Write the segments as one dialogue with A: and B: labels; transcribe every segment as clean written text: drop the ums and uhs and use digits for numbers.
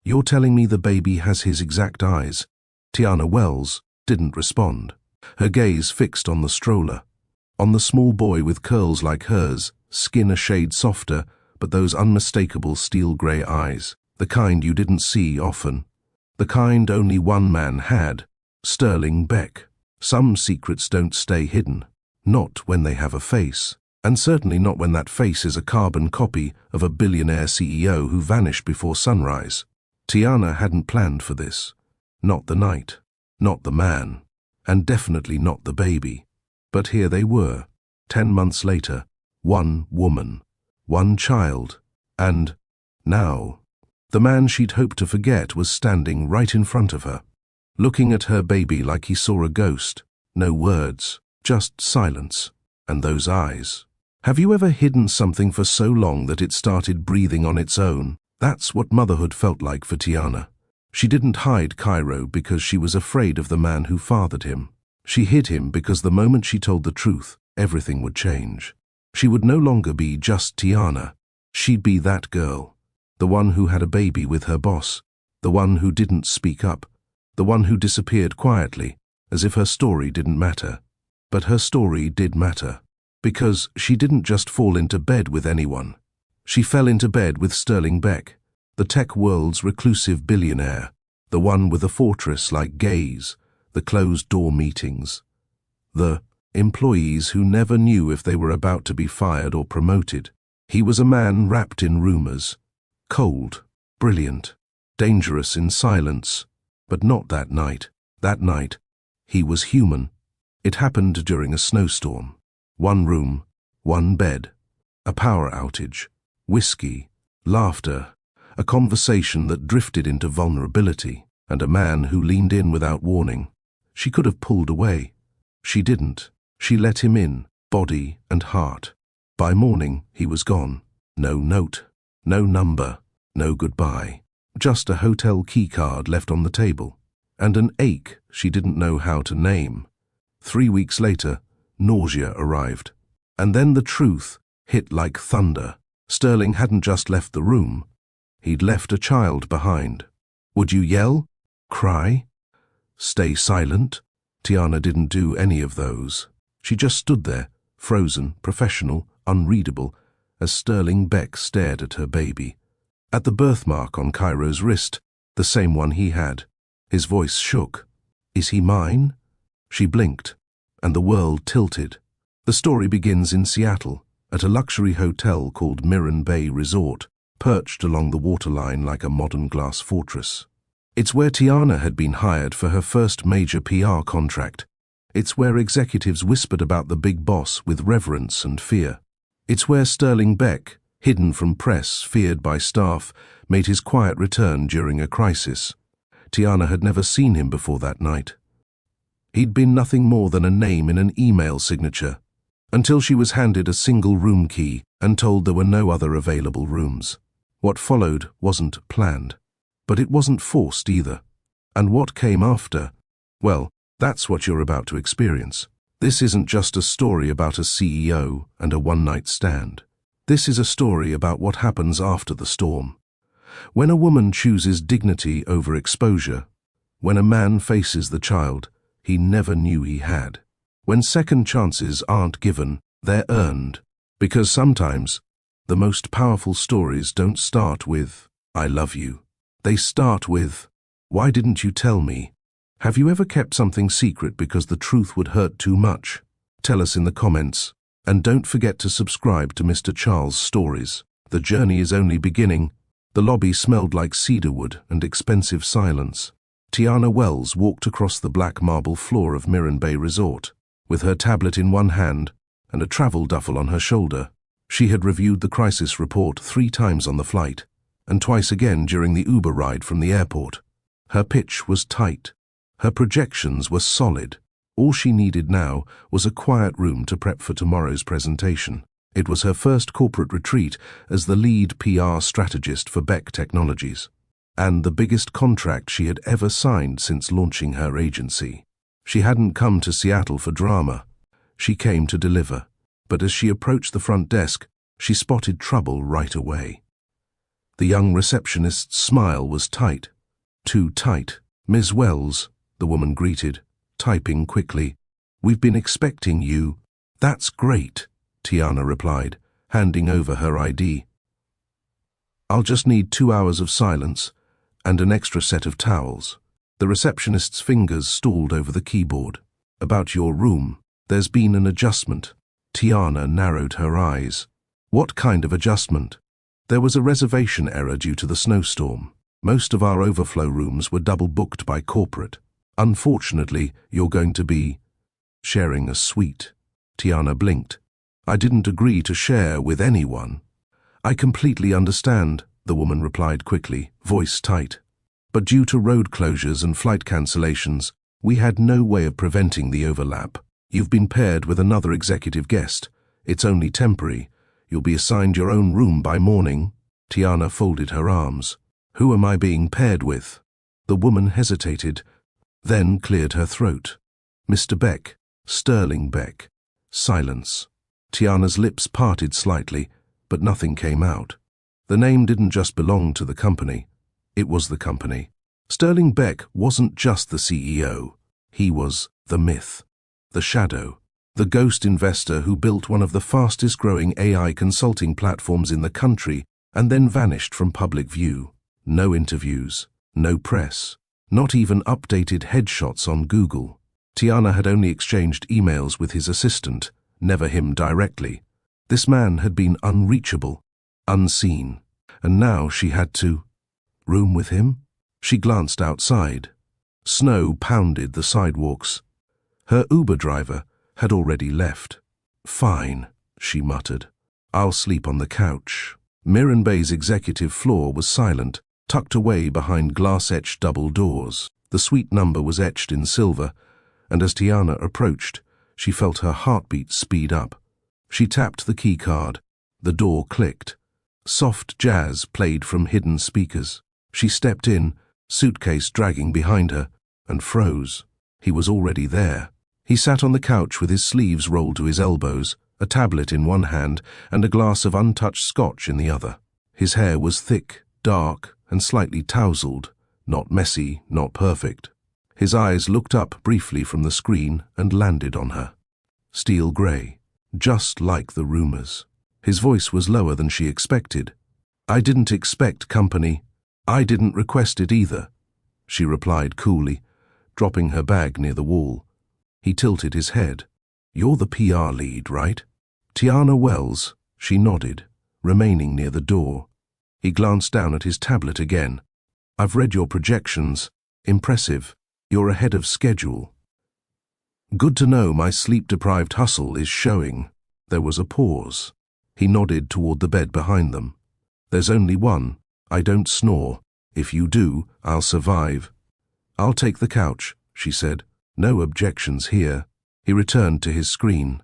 A: You're telling me the baby has his exact eyes? Tiana Wells didn't respond, her gaze fixed on the stroller, on the small boy with curls like hers, skin a shade softer, but those unmistakable steel-grey eyes, the kind you didn't see often, the kind only one man had, Sterling Beck. Some secrets don't stay hidden, not when they have a face, and certainly not when that face is a carbon copy of a billionaire CEO who vanished before sunrise. Tiana hadn't planned for this. Not the night, not the man, and definitely not the baby. But here they were, 10 months later, one woman, one child, and now, the man she'd hoped to forget was standing right in front of her, looking at her baby like he saw a ghost. No words, just silence, and those eyes. Have you ever hidden something for so long that it started breathing on its own? That's what motherhood felt like for Tiana. She didn't hide Cairo because she was afraid of the man who fathered him. She hid him because the moment she told the truth, everything would change. She would no longer be just Tiana. She'd be that girl, the one who had a baby with her boss, the one who didn't speak up, the one who disappeared quietly, as if her story didn't matter. But her story did matter, because she didn't just fall into bed with anyone. She fell into bed with Sterling Beck, the tech world's reclusive billionaire, the one with a fortress-like gaze, the closed-door meetings, the employees who never knew if they were about to be fired or promoted. He was a man wrapped in rumors, cold, brilliant, dangerous in silence, but not that night. That night, he was human. It happened during a snowstorm. One room, one bed, a power outage, whiskey, laughter, a conversation that drifted into vulnerability, and a man who leaned in without warning. She could have pulled away. She didn't. She let him in, body and heart. By morning, he was gone. No note, no number, no goodbye. Just a hotel keycard left on the table, and an ache she didn't know how to name. 3 weeks later, nausea arrived. And then the truth hit like thunder. Sterling hadn't just left the room. He'd left a child behind. Would you yell? Cry? Stay silent? Tiana didn't do any of those. She just stood there, frozen, professional, unreadable, as Sterling Beck stared at her baby. At the birthmark on Cairo's wrist, the same one he had. His voice shook. Is he mine? She blinked, and the world tilted. The story begins in Seattle, at a luxury hotel called Miran Bay Resort, perched along the waterline like a modern glass fortress. It's where Tiana had been hired for her first major PR contract. It's where executives whispered about the big boss with reverence and fear. It's where Sterling Beck, hidden from press, feared by staff, made his quiet return during a crisis. Tiana had never seen him before that night. He'd been nothing more than a name in an email signature, until she was handed a single room key and told there were no other available rooms. What followed wasn't planned, but it wasn't forced either. And what came after, well, that's what you're about to experience. This isn't just a story about a CEO and a one-night stand. This is a story about what happens after the storm. When a woman chooses dignity over exposure, when a man faces the child he never knew he had, when second chances aren't given, they're earned. Because sometimes, the most powerful stories don't start with, "I love you." They start with, "Why didn't you tell me?" Have you ever kept something secret because the truth would hurt too much? Tell us in the comments. And don't forget to subscribe to Mr. Charles Stories. The journey is only beginning. The lobby smelled like cedarwood and expensive silence. Tiana Wells walked across the black marble floor of Miran Bay Resort, with her tablet in one hand and a travel duffel on her shoulder. She had reviewed the crisis report 3 times on the flight, and twice again during the Uber ride from the airport. Her pitch was tight. Her projections were solid. All she needed now was a quiet room to prep for tomorrow's presentation. It was her first corporate retreat as the lead PR strategist for Beck Technologies, and the biggest contract she had ever signed since launching her agency. She hadn't come to Seattle for drama. She came to deliver. But as she approached the front desk, she spotted trouble right away. The young receptionist's smile was tight. Too tight. "Ms. Wells," the woman greeted, typing quickly. "We've been expecting you." "That's great," Tiana replied, handing over her ID. "I'll just need 2 hours of silence and an extra set of towels." The receptionist's fingers stalled over the keyboard. "About your room, there's been an adjustment." Tiana narrowed her eyes. "What kind of adjustment?" "There was a reservation error due to the snowstorm. Most of our overflow rooms were double booked by corporate. Unfortunately, you're going to be sharing a suite." Tiana blinked. "I didn't agree to share with anyone." "I completely understand," the woman replied quickly, voice tight. "But due to road closures and flight cancellations, we had no way of preventing the overlap. You've been paired with another executive guest. It's only temporary. You'll be assigned your own room by morning." Tiana folded her arms. "Who am I being paired with?" The woman hesitated, then cleared her throat. "Mr. Beck, Sterling Beck." Silence. Tiana's lips parted slightly, but nothing came out. The name didn't just belong to the company. It was the company. Sterling Beck wasn't just the CEO. He was the myth, the shadow, the ghost investor who built one of the fastest-growing AI consulting platforms in the country and then vanished from public view. No interviews, no press, not even updated headshots on Google. Tiana had only exchanged emails with his assistant, never him directly. This man had been unreachable, unseen, and now she had to room with him? She glanced outside. Snow pounded the sidewalks. Her Uber driver had already left. "Fine," she muttered. "I'll sleep on the couch." Miran Bay's executive floor was silent, tucked away behind glass-etched double doors. The suite number was etched in silver, and as Tiana approached, she felt her heartbeat speed up. She tapped the key card. The door clicked. Soft jazz played from hidden speakers. She stepped in, suitcase dragging behind her, and froze. He was already there. He sat on the couch with his sleeves rolled to his elbows, a tablet in one hand and a glass of untouched scotch in the other. His hair was thick, dark, and slightly tousled, not messy, not perfect. His eyes looked up briefly from the screen and landed on her. Steel grey, just like the rumors. His voice was lower than she expected. "I didn't expect company. I didn't request it either," she replied coolly, dropping her bag near the wall. He tilted his head. "You're the PR lead, right?" "Tiana Wells," she nodded, remaining near the door. He glanced down at his tablet again. "I've read your projections. Impressive. You're ahead of schedule." "Good to know my sleep-deprived hustle is showing." There was a pause. He nodded toward the bed behind them. "There's only one. I don't snore. If you do, I'll survive." "I'll take the couch," she said. "No objections here." He returned to his screen.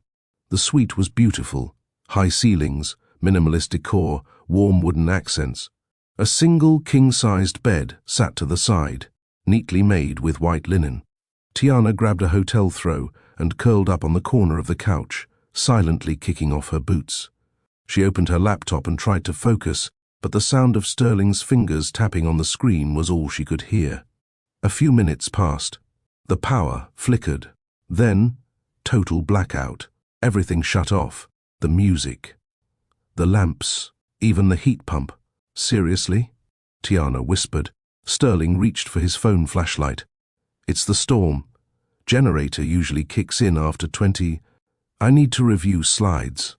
A: The suite was beautiful. High ceilings, minimalist decor, warm wooden accents. A single king-sized bed sat to the side, neatly made with white linen. Tiana grabbed a hotel throw and curled up on the corner of the couch, silently kicking off her boots. She opened her laptop and tried to focus, but the sound of Sterling's fingers tapping on the screen was all she could hear. A few minutes passed. The power flickered. Then, total blackout. Everything shut off. The music. The lamps. Even the heat pump. "Seriously?" Tiana whispered. Sterling reached for his phone flashlight. "It's the storm. Generator usually kicks in after 20. I need to review slides."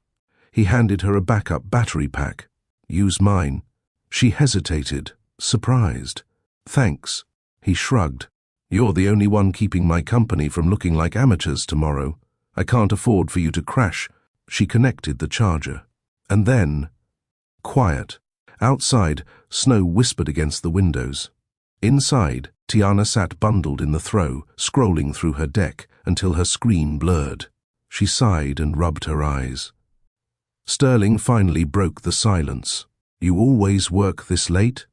A: He handed her a backup battery pack. "Use mine." She hesitated, surprised. "Thanks." He shrugged. "You're the only one keeping my company from looking like amateurs tomorrow. I can't afford for you to crash." She connected the charger. And then, quiet. Outside, snow whispered against the windows. Inside, Tiana sat bundled in the throw, scrolling through her deck until her screen blurred. She sighed and rubbed her eyes. Sterling finally broke the silence. "You always work this late?"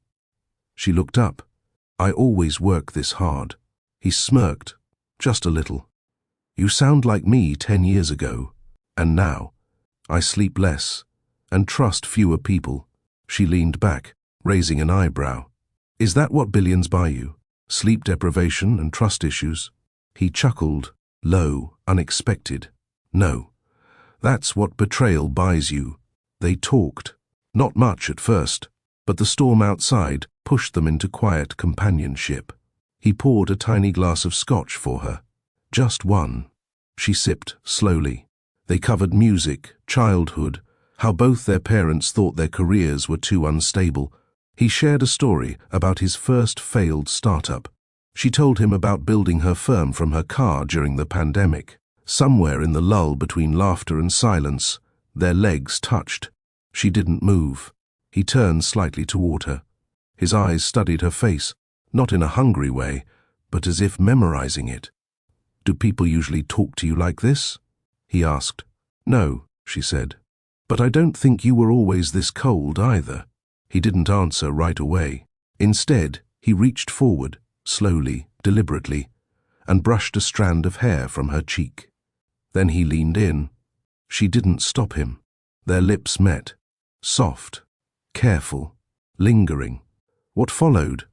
A: She looked up. "I always work this hard." He smirked, just a little. "You sound like me 10 years ago. And now, I sleep less and trust fewer people." She leaned back, raising an eyebrow. Is that what billions buy you? Sleep deprivation and trust issues? He chuckled, low, unexpected. No. That's what betrayal buys you. They talked. Not much at first, but the storm outside pushed them into quiet companionship. He poured a tiny glass of scotch for her. Just one. She sipped slowly. They covered music, childhood, how both their parents thought their careers were too unstable. He shared a story about his first failed startup. She told him about building her firm from her car during the pandemic. Somewhere in the lull between laughter and silence, their legs touched. She didn't move. He turned slightly toward her. His eyes studied her face, not in a hungry way, but as if memorizing it. Do people usually talk to you like this? He asked. No, she said. But I don't think you were always this cold either. He didn't answer right away. Instead, he reached forward, slowly, deliberately, and brushed a strand of hair from her cheek. Then he leaned in. She didn't stop him. Their lips met. Soft, careful, lingering. What followed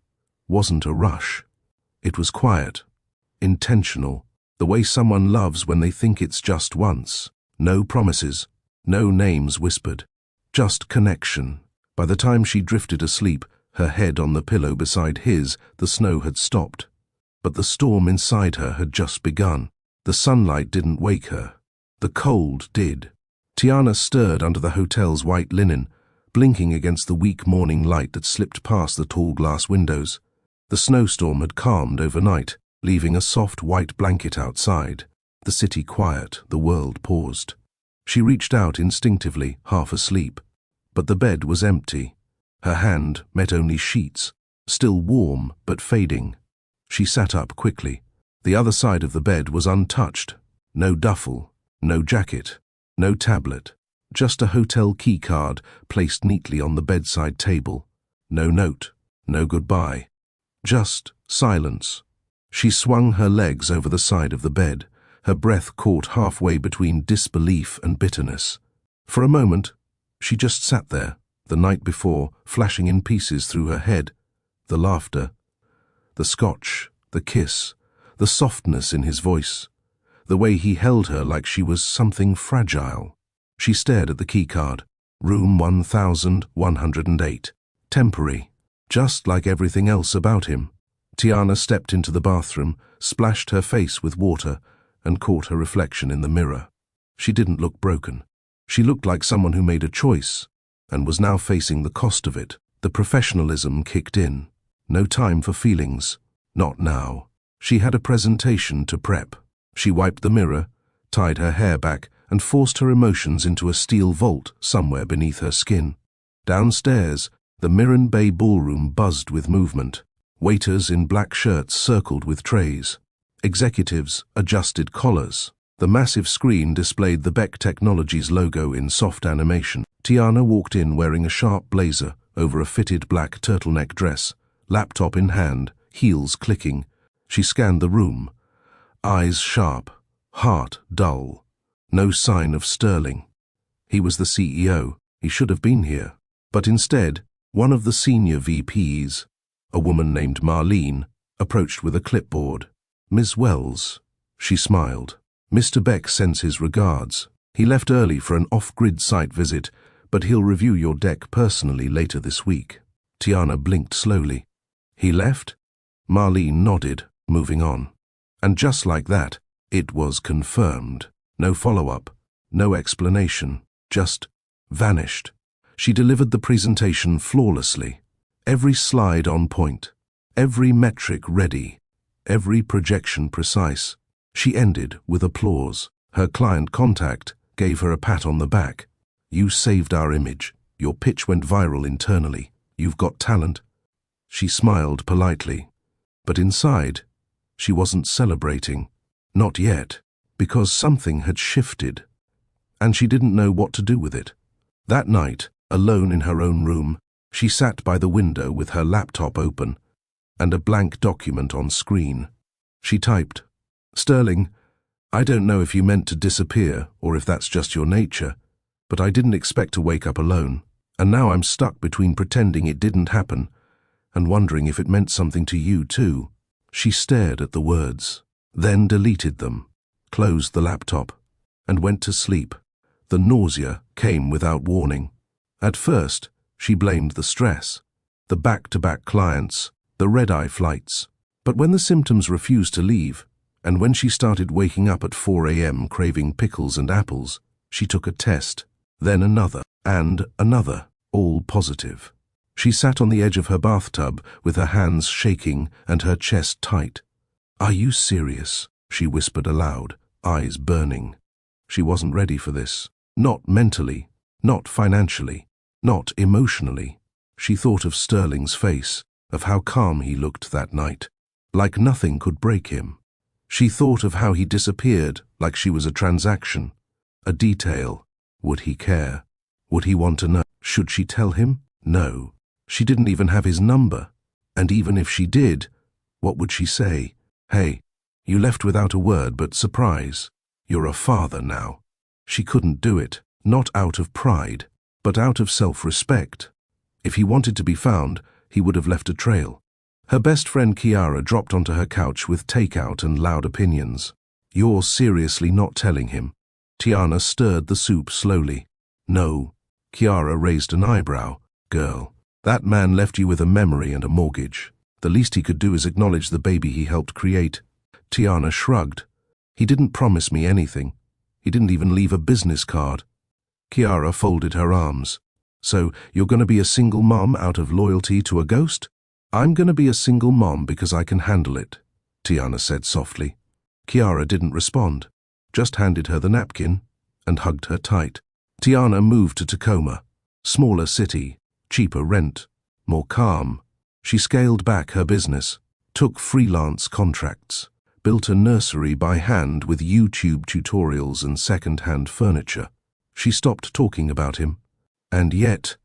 A: wasn't a rush. It was quiet, intentional, the way someone loves when they think it's just once. No promises, no names whispered, just connection. By the time she drifted asleep, her head on the pillow beside his, the snow had stopped. But the storm inside her had just begun. The sunlight didn't wake her. The cold did. Tiana stirred under the hotel's white linen, blinking against the weak morning light that slipped past the tall glass windows. The snowstorm had calmed overnight, leaving a soft white blanket outside. The city quiet, the world paused. She reached out instinctively, half asleep. But the bed was empty. Her hand met only sheets, still warm but fading. She sat up quickly. The other side of the bed was untouched. No duffel, no jacket, no tablet. Just a hotel key card placed neatly on the bedside table. No note, no goodbye. Just silence. She swung her legs over the side of the bed, her breath caught halfway between disbelief and bitterness. For a moment, she just sat there, the night before, flashing in pieces through her head. The laughter, the scotch, the kiss, the softness in his voice, the way he held her like she was something fragile. She stared at the keycard. Room 1108. Temporary, just like everything else about him. Tiana stepped into the bathroom, splashed her face with water, and caught her reflection in the mirror. She didn't look broken. She looked like someone who made a choice, and was now facing the cost of it. The professionalism kicked in. No time for feelings. Not now. She had a presentation to prep. She wiped the mirror, tied her hair back, and forced her emotions into a steel vault somewhere beneath her skin. Downstairs, the Mirren Bay ballroom buzzed with movement. Waiters in black shirts circled with trays. Executives adjusted collars. The massive screen displayed the Beck Technologies logo in soft animation. Tiana walked in wearing a sharp blazer over a fitted black turtleneck dress, laptop in hand, heels clicking. She scanned the room. Eyes sharp, heart dull. No sign of Sterling. He was the CEO. He should have been here. But instead, one of the senior VPs, a woman named Marlene, approached with a clipboard. Ms. Wells. She smiled. Mr. Beck sends his regards. He left early for an off-grid site visit, but he'll review your deck personally later this week. Tiana blinked slowly. He left? Marlene nodded, moving on. And just like that, it was confirmed. No follow-up, no explanation, just vanished. She delivered the presentation flawlessly. Every slide on point, every metric ready, every projection precise. She ended with applause. Her client contact gave her a pat on the back. You saved our image. Your pitch went viral internally. You've got talent. She smiled politely. But inside, she wasn't celebrating. Not yet, because something had shifted. And she didn't know what to do with it. That night, alone in her own room, she sat by the window with her laptop open and a blank document on screen. She typed, Sterling, I don't know if you meant to disappear or if that's just your nature, but I didn't expect to wake up alone. And now I'm stuck between pretending it didn't happen and wondering if it meant something to you too. She stared at the words, then deleted them, closed the laptop, and went to sleep. The nausea came without warning. At first, she blamed the stress, the back-to-back clients, the red-eye flights. But when the symptoms refused to leave, and when she started waking up at 4 a.m. craving pickles and apples, she took a test, then another, and another, all positive. She sat on the edge of her bathtub with her hands shaking and her chest tight. "Are you serious?" she whispered aloud, eyes burning. She wasn't ready for this. Not mentally, not financially, not emotionally. She thought of Sterling's face, of how calm he looked that night, like nothing could break him. She thought of how he disappeared like she was a transaction, a detail. Would he care? Would he want to know? Should she tell him? No. She didn't even have his number. And even if she did, what would she say? "Hey, you left without a word but surprise. You're a father now." She couldn't do it, not out of pride, but out of self-respect. If he wanted to be found, he would have left a trail. Her best friend Kiara dropped onto her couch with takeout and loud opinions. "You're seriously not telling him?" Tiana stirred the soup slowly. "No." Kiara raised an eyebrow. "Girl, that man left you with a memory and a mortgage. The least he could do is acknowledge the baby he helped create." Tiana shrugged. "He didn't promise me anything. He didn't even leave a business card." Kiara folded her arms. "So you're going to be a single mom out of loyalty to a ghost?" "I'm going to be a single mom because I can handle it," Tiana said softly. Kiara didn't respond, just handed her the napkin and hugged her tight. Tiana moved to Tacoma. Smaller city, cheaper rent, more calm. She scaled back her business, took freelance contracts, built a nursery by hand with YouTube tutorials and second-hand furniture. She stopped talking about him. And yet,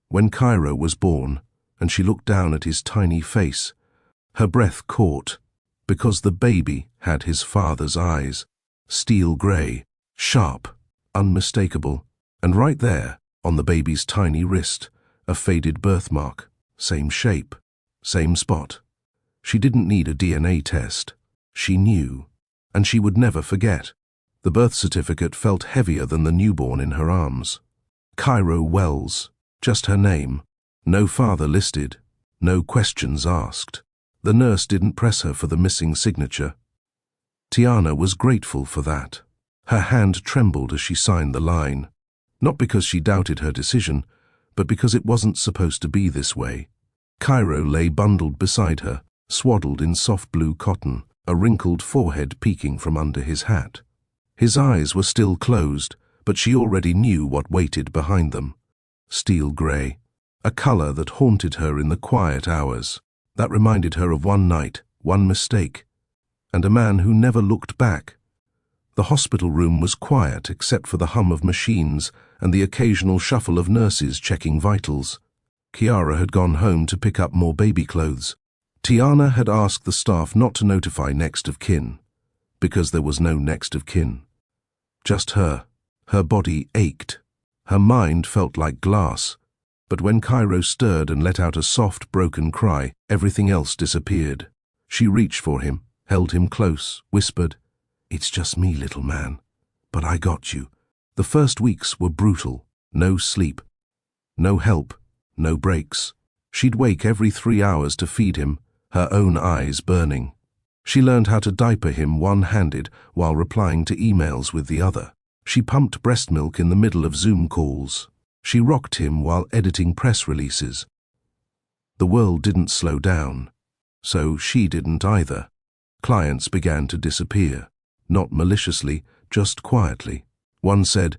A: when Cairo was born, and she looked down at his tiny face, her breath caught, because the baby had his father's eyes, steel grey, sharp, unmistakable, and right there, on the baby's tiny wrist, a faded birthmark, same shape, same spot. She didn't need a DNA test. She knew, and she would never forget. The birth certificate felt heavier than the newborn in her arms. Cairo Wells, just her name. No father listed, no questions asked. The nurse didn't press her for the missing signature. Tiana was grateful for that. Her hand trembled as she signed the line, not because she doubted her decision, but because it wasn't supposed to be this way. Cairo lay bundled beside her, swaddled in soft blue cotton, a wrinkled forehead peeking from under his hat. His eyes were still closed, but she already knew what waited behind them. Steel grey, a colour that haunted her in the quiet hours, that reminded her of one night, one mistake, and a man who never looked back. The hospital room was quiet except for the hum of machines and the occasional shuffle of nurses checking vitals. Kiara had gone home to pick up more baby clothes. Tiana had asked the staff not to notify next of kin, because there was no next of kin. Just her. Her body ached. Her mind felt like glass. But when Cairo stirred and let out a soft, broken cry, everything else disappeared. She reached for him, held him close, whispered, "It's just me, little man. But I got you." The first weeks were brutal. No sleep. No help. No breaks. She'd wake every 3 hours to feed him, her own eyes burning. She learned how to diaper him one-handed while replying to emails with the other. She pumped breast milk in the middle of Zoom calls. She rocked him while editing press releases. The world didn't slow down, so she didn't either. Clients began to disappear, not maliciously, just quietly. One said,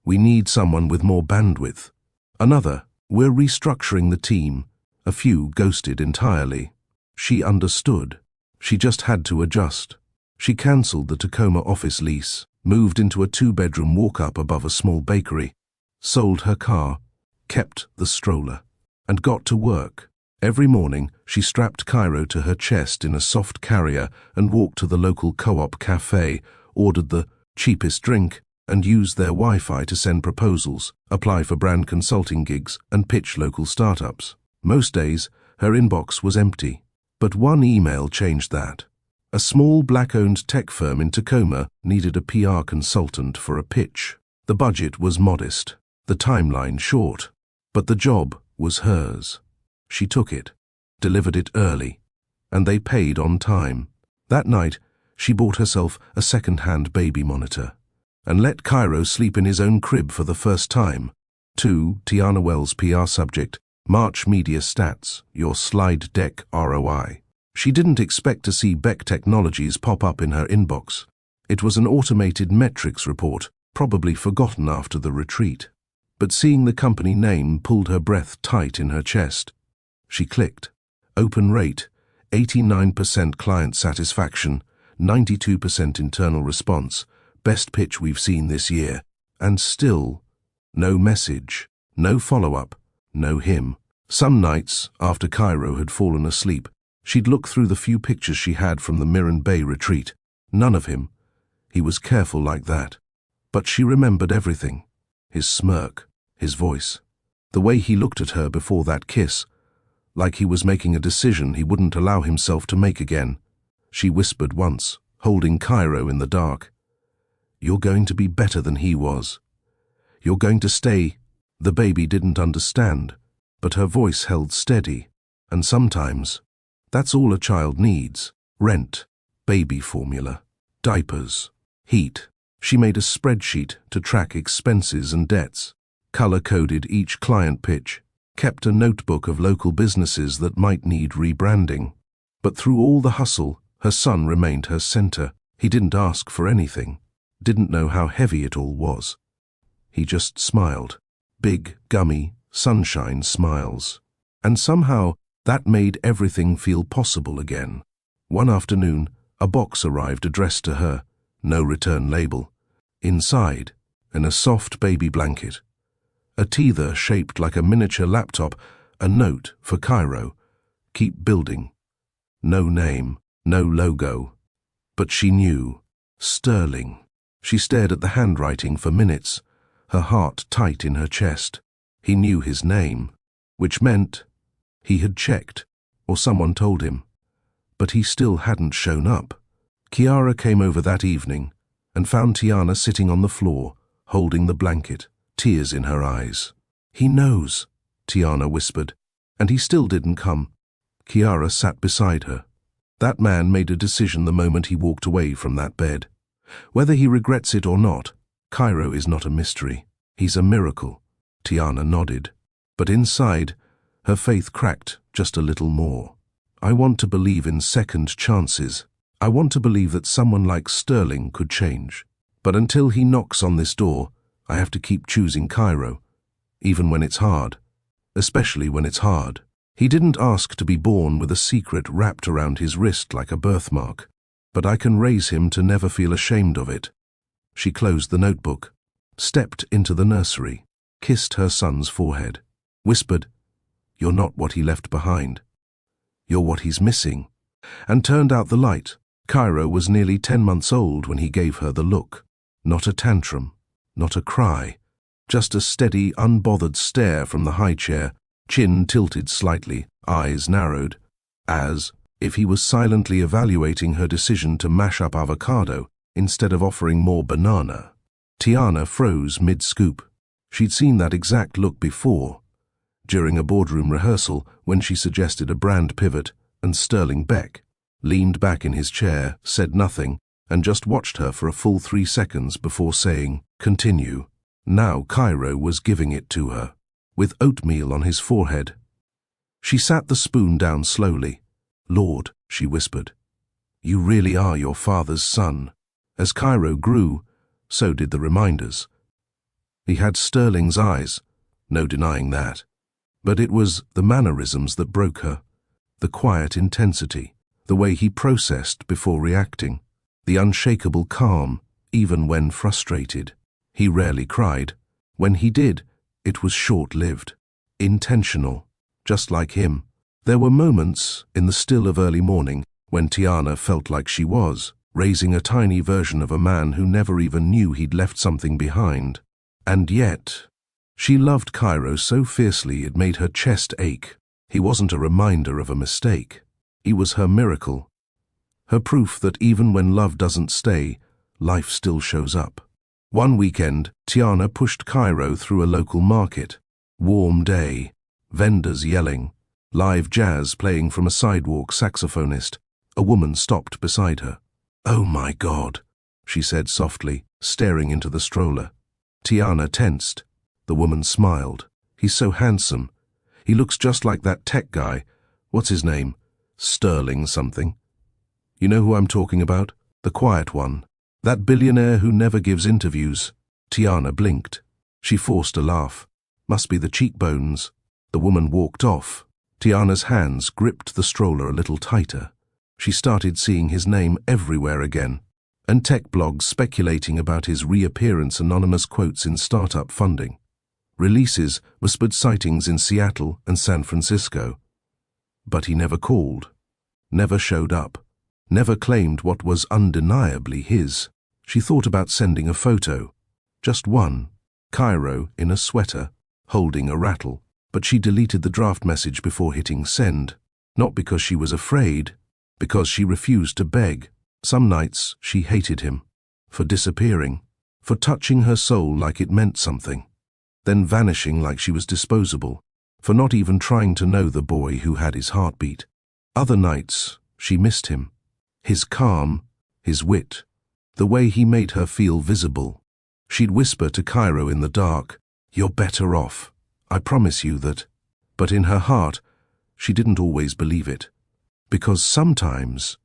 A: "We need someone with more bandwidth." Another, "We're restructuring the team." A few ghosted entirely. She understood. She just had to adjust. She cancelled the Tacoma office lease, moved into a 2-bedroom walk-up above a small bakery, sold her car, kept the stroller, and got to work. Every morning, she strapped Cairo to her chest in a soft carrier and walked to the local co-op cafe, ordered the cheapest drink, and used their Wi-Fi to send proposals, apply for brand consulting gigs, and pitch local startups. Most days, her inbox was empty. But one email changed that. A small black-owned tech firm in Tacoma needed a PR consultant for a pitch. The budget was modest, the timeline short, but the job was hers. She took it, delivered it early, and they paid on time. That night, she bought herself a second-hand baby monitor and let Cairo sleep in his own crib for the first time. 2. Tiana Wells PR subject, March Media Stats, your slide deck ROI. She didn't expect to see Beck Technologies pop up in her inbox. It was an automated metrics report, probably forgotten after the retreat. But seeing the company name pulled her breath tight in her chest. She clicked. Open rate, 89% client satisfaction, 92% internal response, best pitch we've seen this year. And still, no message, no follow-up, no him. Some nights, after Cairo had fallen asleep, she'd look through the few pictures she had from the Miran Bay retreat. None of him. He was careful like that. But she remembered everything. His smirk, his voice, the way he looked at her before that kiss, like he was making a decision he wouldn't allow himself to make again. She whispered once, holding Cairo in the dark, "You're going to be better than he was. You're going to stay." The baby didn't understand, but her voice held steady, and sometimes, that's all a child needs. Rent, baby formula, diapers, heat. She made a spreadsheet to track expenses and debts, color-coded each client pitch, kept a notebook of local businesses that might need rebranding. But through all the hustle, her son remained her center. He didn't ask for anything, didn't know how heavy it all was. He just smiled. Big, gummy, sunshine smiles. And somehow, that made everything feel possible again. One afternoon, a box arrived addressed to her, no return label. Inside, in a soft baby blanket, a teether shaped like a miniature laptop, a note for Cairo, "Keep building." No name, no logo. But she knew. Sterling. She stared at the handwriting for minutes, her heart tight in her chest. He knew his name, which meant he had checked, or someone told him. But he still hadn't shown up. Kiara came over that evening and found Tiana sitting on the floor, holding the blanket, tears in her eyes. "He knows," Tiana whispered, "and he still didn't come." Kiara sat beside her. That man made a decision the moment he walked away from that bed. Whether he regrets it or not, Cairo is not a mystery. He's a miracle. Tiana nodded. But inside, her faith cracked just a little more. "I want to believe in second chances. I want to believe that someone like Sterling could change. But until he knocks on this door, I have to keep choosing Cairo, even when it's hard. Especially when it's hard." He didn't ask to be born with a secret wrapped around his wrist like a birthmark, but I can raise him to never feel ashamed of it. She closed the notebook, stepped into the nursery, kissed her son's forehead, whispered, "You're not what he left behind. You're what he's missing," and turned out the light. Cairo was nearly 10 months old when he gave her the look. Not a tantrum, not a cry, just a steady, unbothered stare from the high chair, chin tilted slightly, eyes narrowed, as if he was silently evaluating her decision to mash up avocado instead of offering more banana. Tiana froze mid-scoop. She'd seen that exact look before, during a boardroom rehearsal when she suggested a brand pivot, and Sterling Beck leaned back in his chair, said nothing, and just watched her for a full 3 seconds before saying, "Continue." Now Cairo was giving it to her, with oatmeal on his forehead. She sat the spoon down slowly. "Lord," she whispered, "you really are your father's son." As Cairo grew, so did the reminders. He had Sterling's eyes, no denying that. But it was the mannerisms that broke her, the quiet intensity, the way he processed before reacting, the unshakable calm, even when frustrated. He rarely cried. When he did, it was short-lived, intentional, just like him. There were moments in the still of early morning when Tiana felt like she was, raising a tiny version of a man who never even knew he'd left something behind. And yet, she loved Cairo so fiercely it made her chest ache. He wasn't a reminder of a mistake. He was her miracle. Her proof that even when love doesn't stay, life still shows up. One weekend, Tiana pushed Cairo through a local market. Warm day, vendors yelling, live jazz playing from a sidewalk saxophonist. A woman stopped beside her. "Oh my God," she said softly, staring into the stroller. Tiana tensed. The woman smiled. "He's so handsome. He looks just like that tech guy. What's his name? Sterling something. You know who I'm talking about? The quiet one. That billionaire who never gives interviews." Tiana blinked. She forced a laugh. "Must be the cheekbones." The woman walked off. Tiana's hands gripped the stroller a little tighter. She started seeing his name everywhere again, and tech blogs speculating about his reappearance, anonymous quotes in startup funding. Releases whispered sightings in Seattle and San Francisco. But he never called, never showed up, never claimed what was undeniably his. She thought about sending a photo, just one, Cairo in a sweater, holding a rattle, but she deleted the draft message before hitting send, not because she was afraid, because she refused to beg. Some nights she hated him, for disappearing, for touching her soul like it meant something, then vanishing like she was disposable, for not even trying to know the boy who had his heartbeat. Other nights she missed him, his calm, his wit, the way he made her feel visible. She'd whisper to Cairo in the dark, "You're better off. I promise you that." But in her heart, she didn't always believe it. Because sometimes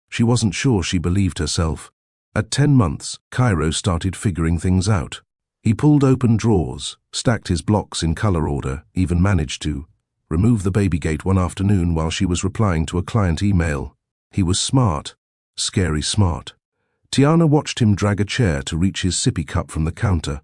A: she wasn't sure she believed herself. At 10 months, Cairo started figuring things out. He pulled open drawers, stacked his blocks in color order, even managed to remove the baby gate one afternoon while she was replying to a client email. He was smart, scary smart. Tiana watched him drag a chair to reach his sippy cup from the counter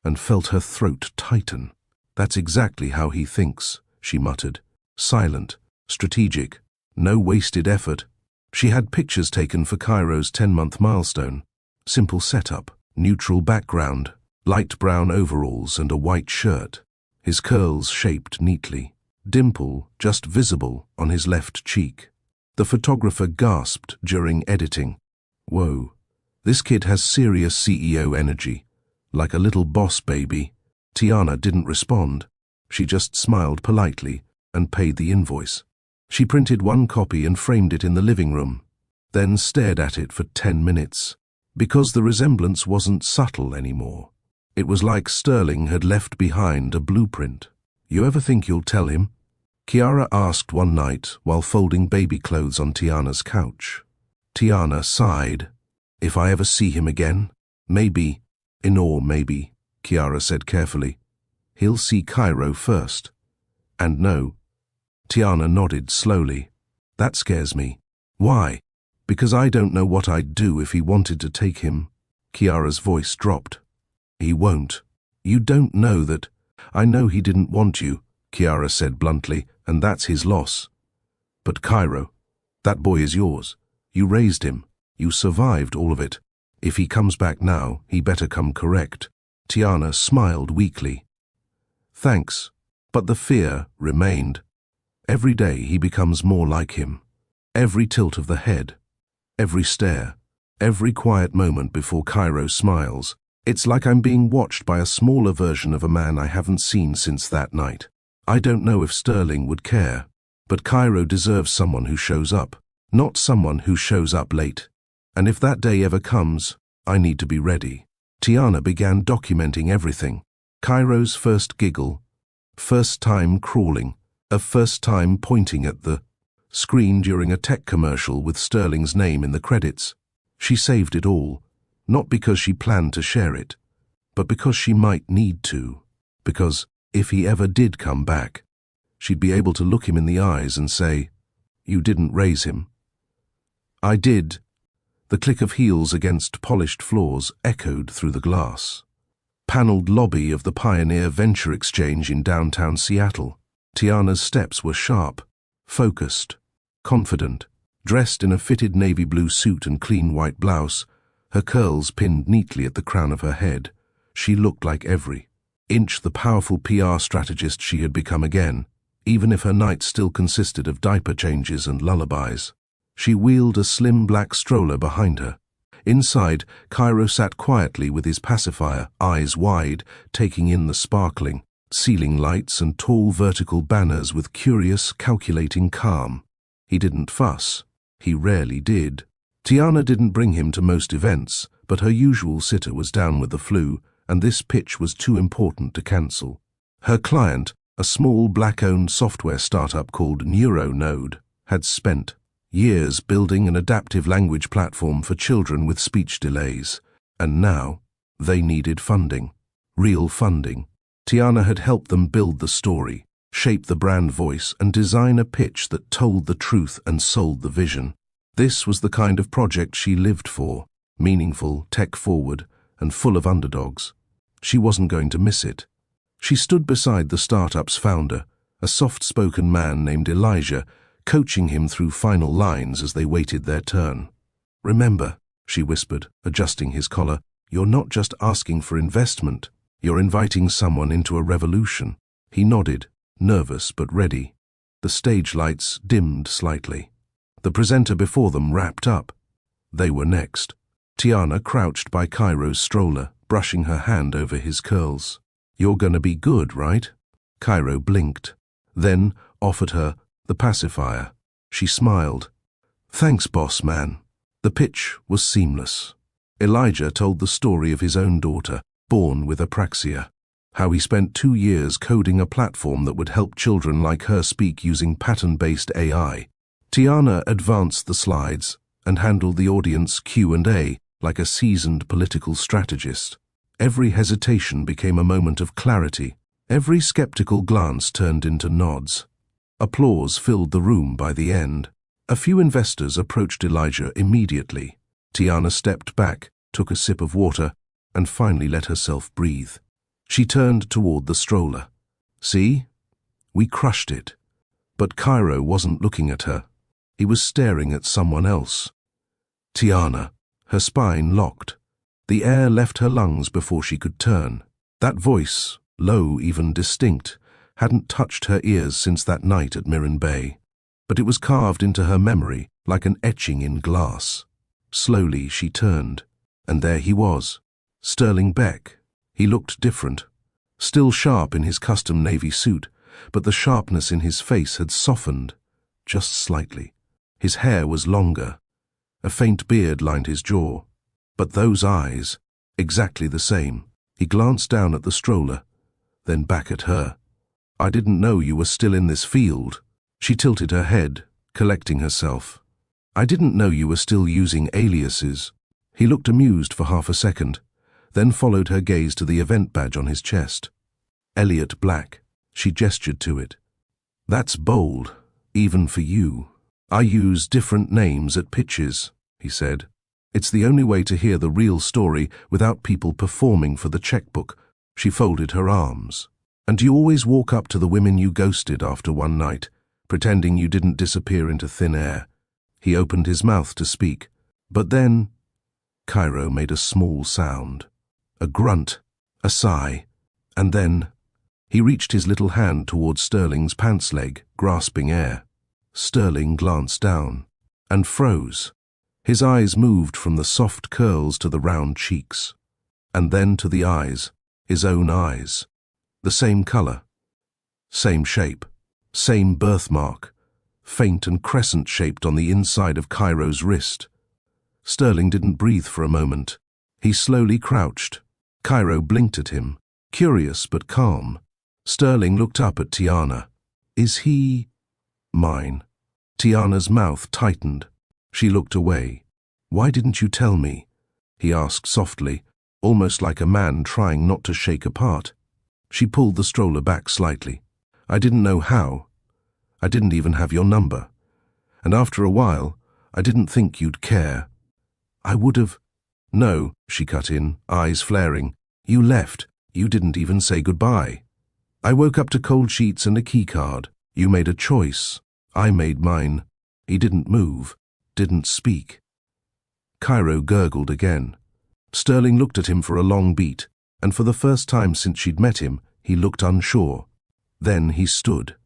A: and felt her throat tighten. "That's exactly how he thinks," she muttered. Silent, strategic, no wasted effort. She had pictures taken for Cairo's 10-month milestone. Simple setup, neutral background, light brown overalls and a white shirt. His curls shaped neatly, dimple just visible on his left cheek. The photographer gasped during editing. "Whoa, this kid has serious CEO energy, like a little boss baby." Tiana didn't respond. She just smiled politely and paid the invoice. She printed one copy and framed it in the living room, then stared at it for 10 minutes. Because the resemblance wasn't subtle anymore. It was like Sterling had left behind a blueprint. "You ever think you'll tell him?" Kiara asked one night while folding baby clothes on Tiana's couch. Tiana sighed. "If I ever see him again? Maybe, maybe," Kiara said carefully. "He'll see Cairo first. And no." Tiana nodded slowly. "That scares me." "Why?" "Because I don't know what I'd do if he wanted to take him." Kiara's voice dropped. "He won't. You don't know that." "I know he didn't want you," Kiara said bluntly, "and that's his loss. But Cairo, that boy is yours. You raised him. You survived all of it. If he comes back now, he better come correct." Tiana smiled weakly. "Thanks." But the fear remained. Every day he becomes more like him. Every tilt of the head, every stare, every quiet moment before Cairo smiles. It's like I'm being watched by a smaller version of a man I haven't seen since that night. I don't know if Sterling would care, but Cairo deserves someone who shows up, not someone who shows up late. And if that day ever comes, I need to be ready. Tiana began documenting everything. Cairo's first giggle, first time crawling, a first time pointing at the screen during a tech commercial with Sterling's name in the credits. She saved it all, not because she planned to share it, but because she might need to. Because if he ever did come back, she'd be able to look him in the eyes and say, "You didn't raise him." "I did." The click of heels against polished floors echoed through the glass. Paneled lobby of the Pioneer Venture Exchange in downtown Seattle. Tiana's steps were sharp, focused, confident. Dressed in a fitted navy blue suit and clean white blouse, her curls pinned neatly at the crown of her head, she looked like every inch the powerful PR strategist she had become again, even if her nights still consisted of diaper changes and lullabies. She wheeled a slim black stroller behind her. Inside, Cairo sat quietly with his pacifier, eyes wide, taking in the sparkling ceiling lights and tall vertical banners with curious, calculating calm. He didn't fuss. He rarely did. Tiana didn't bring him to most events, but her usual sitter was down with the flu, and this pitch was too important to cancel. Her client, a small black-owned software startup called NeuroNode, had spent years building an adaptive language platform for children with speech delays, and now they needed funding. Real funding. Tiana had helped them build the story, shape the brand voice, and design a pitch that told the truth and sold the vision. This was the kind of project she lived for, meaningful, tech-forward, and full of underdogs. She wasn't going to miss it. She stood beside the startup's founder, a soft-spoken man named Elijah, coaching him through final lines as they waited their turn. "Remember," she whispered, adjusting his collar, "you're not just asking for investment. You're inviting someone into a revolution." He nodded, nervous but ready. The stage lights dimmed slightly. The presenter before them wrapped up. They were next. Tiana crouched by Cairo's stroller, brushing her hand over his curls. "You're gonna be good, right?" Cairo blinked, then offered her the pacifier. She smiled. "Thanks, boss man." The pitch was seamless. Elijah told the story of his own daughter, born with apraxia, how he spent 2 years coding a platform that would help children like her speak using pattern-based AI. Tiana advanced the slides and handled the audience Q&A like a seasoned political strategist. Every hesitation became a moment of clarity. Every skeptical glance turned into nods. Applause filled the room by the end. A few investors approached Elijah immediately. Tiana stepped back, took a sip of water, and finally let herself breathe. She turned toward the stroller. "See? We crushed it." But Cairo wasn't looking at her. He was staring at someone else. Tiana. Her spine locked. The air left her lungs before she could turn. That voice, low, even distinct, hadn't touched her ears since that night at Mirren Bay. But it was carved into her memory like an etching in glass. Slowly she turned, and there he was, Sterling Beck. He looked different, still sharp in his custom navy suit, but the sharpness in his face had softened, just slightly. His hair was longer. A faint beard lined his jaw. But those eyes, exactly the same. He glanced down at the stroller, then back at her. "I didn't know you were still in this field." She tilted her head, collecting herself. "I didn't know you were still using aliases." He looked amused for half a second, then followed her gaze to the event badge on his chest. "Elliot Black." She gestured to it. "That's bold, even for you." "I use different names at pitches," he said. "It's the only way to hear the real story without people performing for the checkbook." She folded her arms. "And you always walk up to the women you ghosted after one night, pretending you didn't disappear into thin air." He opened his mouth to speak. "But then—" Cairo made a small sound. A grunt, a sigh, and then he reached his little hand toward Sterling's pants leg, grasping air. Sterling glanced down and froze. His eyes moved from the soft curls to the round cheeks, and then to the eyes, his own eyes. The same color, same shape, same birthmark, faint and crescent-shaped on the inside of Cairo's wrist. Sterling didn't breathe for a moment. He slowly crouched. Cairo blinked at him, curious but calm. Sterling looked up at Tiana. "Is he mine?" Tiana's mouth tightened. She looked away. "Why didn't you tell me?" he asked softly, almost like a man trying not to shake apart. She pulled the stroller back slightly. "I didn't know how. I didn't even have your number. And after a while, I didn't think you'd care." "I would have—" "No," she cut in, eyes flaring. "You left. You didn't even say goodbye. I woke up to cold sheets and a keycard. You made a choice. I made mine." He didn't move. didn't speak. Cairo gurgled again. Sterling looked at him for a long beat, and for the first time since she'd met him, he looked unsure. Then he stood.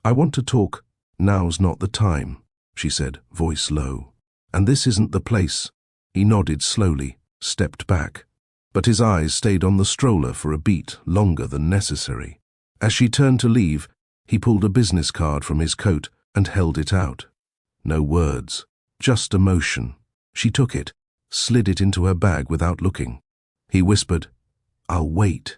A: "I want to talk. Now's not the time," she said, voice low. "And this isn't the place." He nodded slowly, stepped back, but his eyes stayed on the stroller for a beat longer than necessary. As she turned to leave, he pulled a business card from his coat and held it out. No words, just emotion. She took it, slid it into her bag without looking. He whispered, "I'll wait."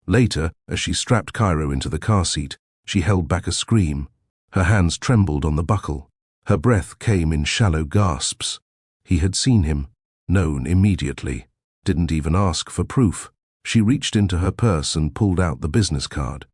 A: Later, as she strapped Cairo into the car seat, she held back a scream. Her hands trembled on the buckle. Her breath came in shallow gasps. He had seen him, known immediately, didn't even ask for proof. She reached into her purse and pulled out the business card.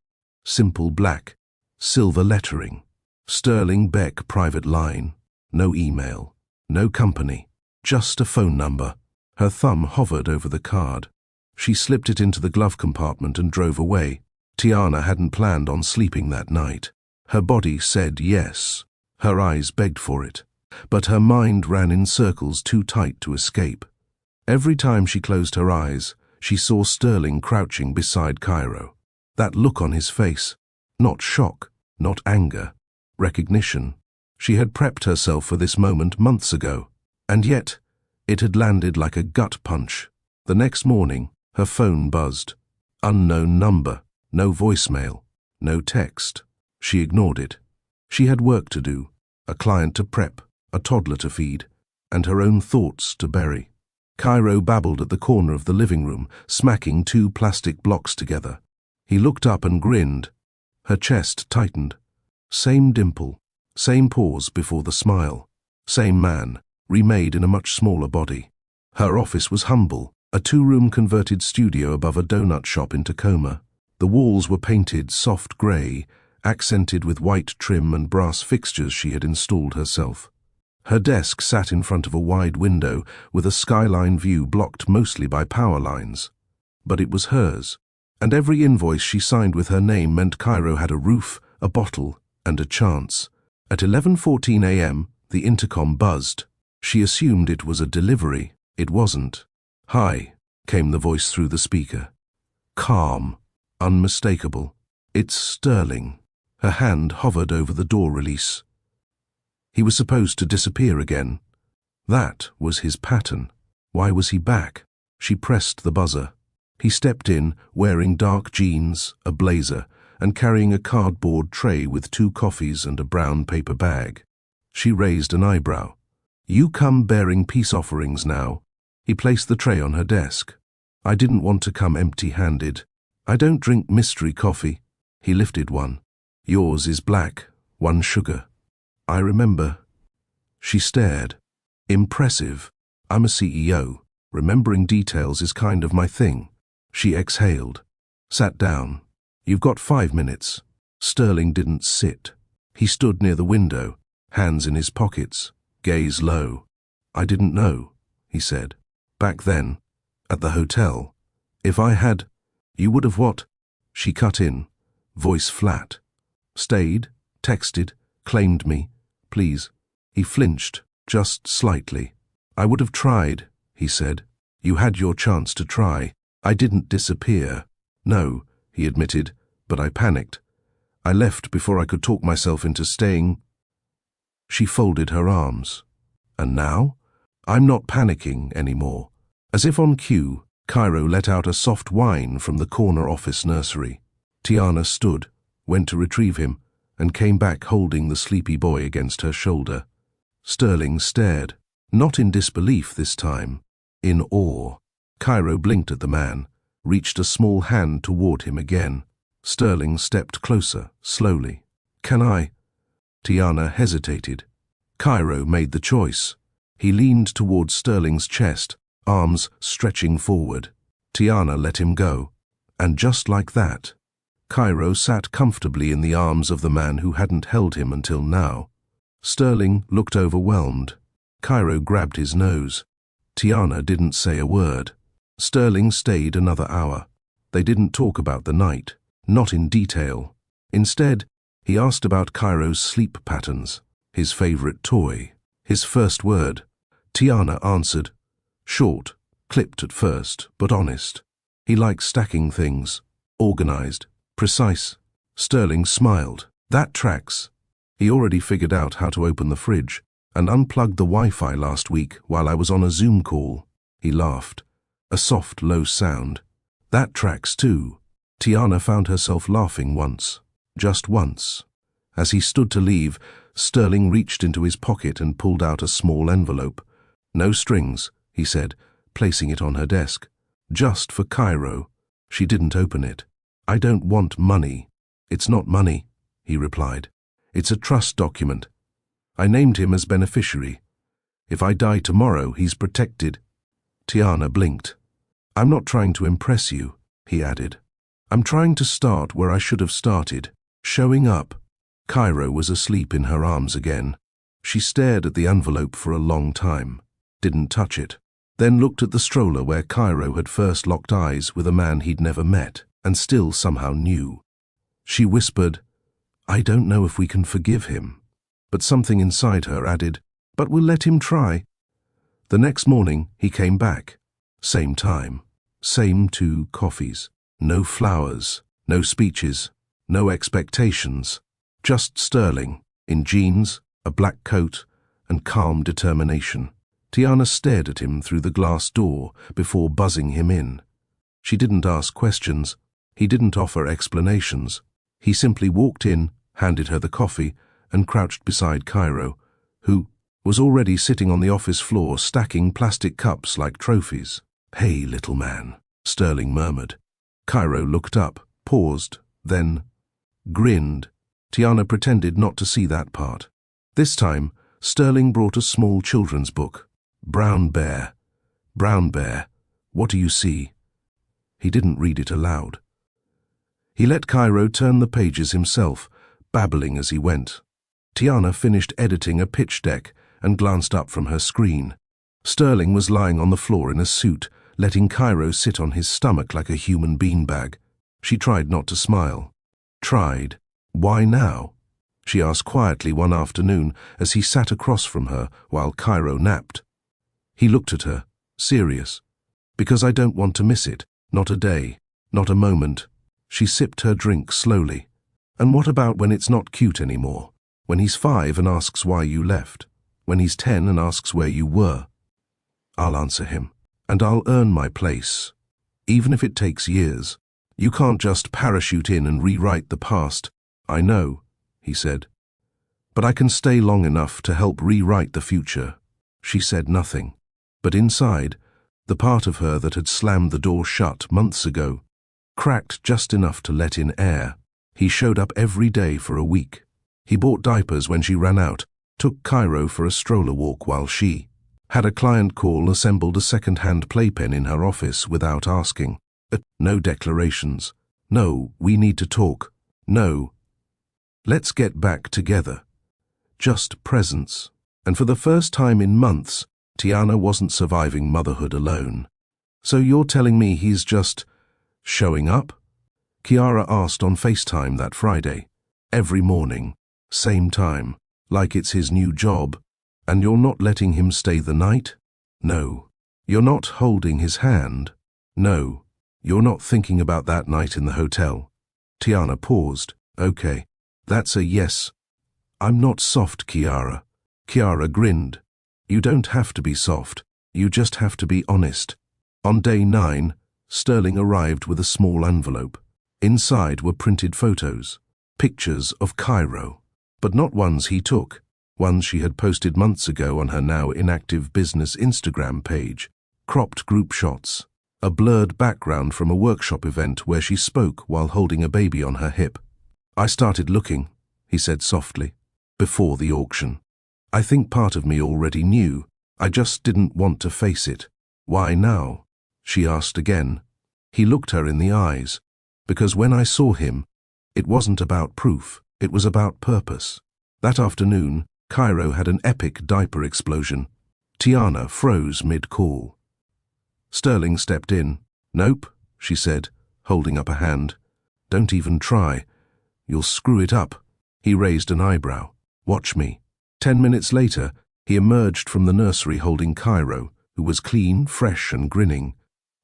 A: Simple black, silver lettering. Sterling Beck private line. No email, no company, just a phone number. Her thumb hovered over the card. She slipped it into the glove compartment and drove away. Tiana hadn't planned on sleeping that night. Her body said yes. Her eyes begged for it. But her mind ran in circles too tight to escape. Every time she closed her eyes, she saw Sterling crouching beside Cairo. That look on his face, not shock, not anger, recognition. She had prepped herself for this moment months ago, and yet it had landed like a gut punch. The next morning, her phone buzzed. Unknown number, no voicemail, no text. She ignored it. She had work to do, a client to prep, a toddler to feed, and her own thoughts to bury. Cairo babbled at the corner of the living room, smacking two plastic blocks together. He looked up and grinned. Her chest tightened. Same dimple, same pause before the smile. Same man, remade in a much smaller body. Her office was humble, a two-room converted studio above a donut shop in Tacoma. The walls were painted soft grey, accented with white trim and brass fixtures she had installed herself. Her desk sat in front of a wide window with a skyline view blocked mostly by power lines. But it was hers, and every invoice she signed with her name meant Cairo had a roof, a bottle, and a chance. At 11:14 a.m., the intercom buzzed. She assumed it was a delivery. It wasn't. "Hi," came the voice through the speaker. Calm, unmistakable. "It's Sterling." Her hand hovered over the door release. He was supposed to disappear again. That was his pattern. Why was he back? She pressed the buzzer. He stepped in, wearing dark jeans, a blazer, and carrying a cardboard tray with 2 coffees and a brown paper bag. She raised an eyebrow. "You come bearing peace offerings now." He placed the tray on her desk. "I didn't want to come empty-handed. I don't drink mystery coffee." He lifted one. "Yours is black, 1 sugar." "I remember." She stared. "Impressive. I'm a CEO. Remembering details is kind of my thing." She exhaled, sat down. "You've got 5 minutes." Sterling didn't sit. He stood near the window, hands in his pockets, gaze low. "I didn't know," he said. "Back then, at the hotel. If I had, you would have what?" She cut in, voice flat. "Stayed, texted, claimed me, please." He flinched, just slightly. "I would have tried," he said. "You had your chance to try. I didn't disappear." "No," he admitted, "but I panicked. I left before I could talk myself into staying." She folded her arms. "And now?" "I'm not panicking anymore." As if on cue, Cairo let out a soft whine from the corner office nursery. Tiana stood, went to retrieve him, and came back holding the sleepy boy against her shoulder. Sterling stared, not in disbelief this time, in awe. Cairo blinked at the man, reached a small hand toward him again. Sterling stepped closer, slowly. "Can I?" Tiana hesitated. Cairo made the choice. He leaned toward Sterling's chest, arms stretching forward. Tiana let him go. And just like that, Cairo sat comfortably in the arms of the man who hadn't held him until now. Sterling looked overwhelmed. Cairo grabbed his nose. Tiana didn't say a word. Sterling stayed another hour. They didn't talk about the night, not in detail. Instead, he asked about Cairo's sleep patterns, his favorite toy, His first word. Tiana answered. Short, clipped at first, but honest. He likes stacking things. Organized. Precise. Sterling smiled. That tracks. He already figured out how to open the fridge and unplugged the Wi-Fi last week while I was on a Zoom call. He laughed. A soft, low sound. That tracks too. Tiana found herself laughing once. Just once. As he stood to leave, Sterling reached into his pocket and pulled out a small envelope. No strings, he said, placing it on her desk. Just for Cairo. She didn't open it. I don't want money. It's not money, he replied. It's a trust document. I named him as beneficiary. If I die tomorrow, he's protected. Tiana blinked. I'm not trying to impress you, he added. I'm trying to start where I should have started, showing up. Cairo was asleep in her arms again. She stared at the envelope for a long time, didn't touch it, then looked at the stroller where Cairo had first locked eyes with a man he'd never met and still somehow knew. She whispered, I don't know if we can forgive him. But something inside her added, but we'll let him try. The next morning he came back. Same time. Same 2 coffees. No flowers. No speeches. No expectations. Just Sterling, in jeans, a black coat, and calm determination. Tiana stared at him through the glass door before buzzing him in. She didn't ask questions. He didn't offer explanations. He simply walked in, handed her the coffee, and crouched beside Cairo, who was already sitting on the office floor stacking plastic cups like trophies. Hey, little man, Sterling murmured. Cairo looked up, paused, then grinned. Tiana pretended not to see that part. This time, Sterling brought a small children's book. Brown Bear. Brown Bear, what do you see? He didn't read it aloud. He let Cairo turn the pages himself, babbling as he went. Tiana finished editing a pitch deck and glanced up from her screen. Sterling was lying on the floor in a suit, letting Cairo sit on his stomach like a human beanbag. She tried not to smile. Tried. Why now? She asked quietly one afternoon as he sat across from her while Cairo napped. He looked at her, serious. Because I don't want to miss it. Not a day. Not a moment. She sipped her drink slowly. And what about when it's not cute anymore? When he's 5 and asks why you left? When he's 10 and asks where you were? I'll answer him. And I'll earn my place. Even if it takes years. You can't just parachute in and rewrite the past. I know, he said. But I can stay long enough to help rewrite the future. She said nothing. But inside, the part of her that had slammed the door shut months ago, cracked just enough to let in air. He showed up every day for a week. He bought diapers when she ran out, took Cairo for a stroller walk while she had a client call, assembled a second-hand playpen in her office without asking. No declarations. No, we need to talk. No. Let's get back together. Just presence. And for the first time in months, Tiana wasn't surviving motherhood alone. So you're telling me he's just showing up? Kiara asked on FaceTime that Friday. Every morning. Same time. Like it's his new job. And you're not letting him stay the night? No. You're not holding his hand? No. You're not thinking about that night in the hotel? Tiana paused. Okay. That's a yes. I'm not soft, Kiara. Kiara grinned. You don't have to be soft. You just have to be honest. On day 9, Sterling arrived with a small envelope. Inside were printed photos. Pictures of Cairo. But not ones he took. Ones she had posted months ago on her now inactive business Instagram page. Cropped group shots. A blurred background from a workshop event where she spoke while holding a baby on her hip. I started looking, he said softly, before the auction. I think part of me already knew. I just didn't want to face it. Why now? She asked again. He looked her in the eyes. Because when I saw him, it wasn't about proof, it was about purpose. That afternoon, Cairo had an epic diaper explosion. Tiana froze mid-call. Sterling stepped in. Nope, she said, holding up a hand. Don't even try. You'll screw it up. He raised an eyebrow. Watch me. 10 minutes later, He emerged from the nursery holding Cairo, who was clean, fresh and grinning,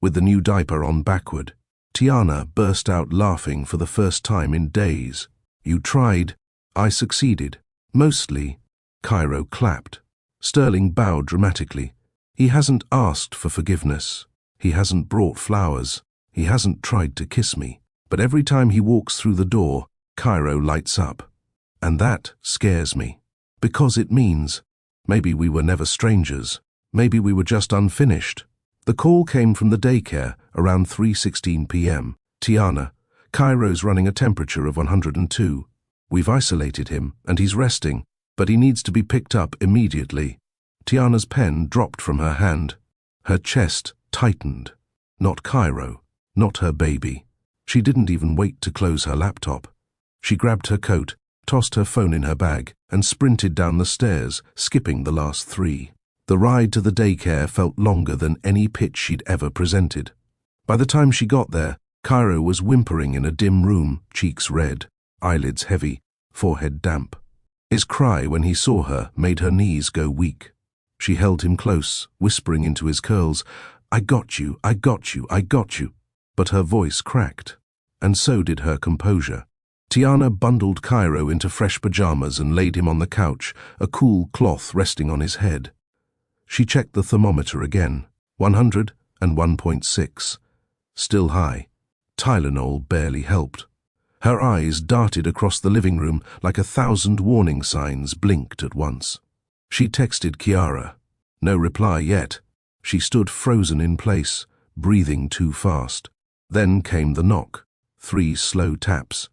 A: with the new diaper on backward. Tiana burst out laughing for the first time in days. "You tried. I succeeded. Mostly." Cairo clapped. Sterling bowed dramatically. "He hasn't asked for forgiveness. He hasn't brought flowers. He hasn't tried to kiss me. But every time he walks through the door, Cairo lights up. And that scares me. Because it means maybe we were never strangers. Maybe we were just unfinished." The call came from the daycare around 3:16 p.m. "Tiana, Cairo's running a temperature of 102. We've isolated him, and he's resting, but he needs to be picked up immediately." Tiana's pen dropped from her hand. Her chest tightened. Not Cairo, not her baby. She didn't even wait to close her laptop. She grabbed her coat, tossed her phone in her bag, and sprinted down the stairs, skipping the last 3. The ride to the daycare felt longer than any pitch she'd ever presented. By the time she got there, Cairo was whimpering in a dim room, cheeks red, eyelids heavy, forehead damp. His cry when he saw her made her knees go weak. She held him close, whispering into his curls, "I got you, I got you, I got you." But her voice cracked, and so did her composure. Tiana bundled Cairo into fresh pajamas and laid him on the couch, a cool cloth resting on his head. She checked the thermometer again, 101.6. Still high. Tylenol barely helped. Her eyes darted across the living room like 1,000 warning signs blinked at once. She texted Kiara. No reply yet. She stood frozen in place, breathing too fast. Then came the knock, 3 slow taps.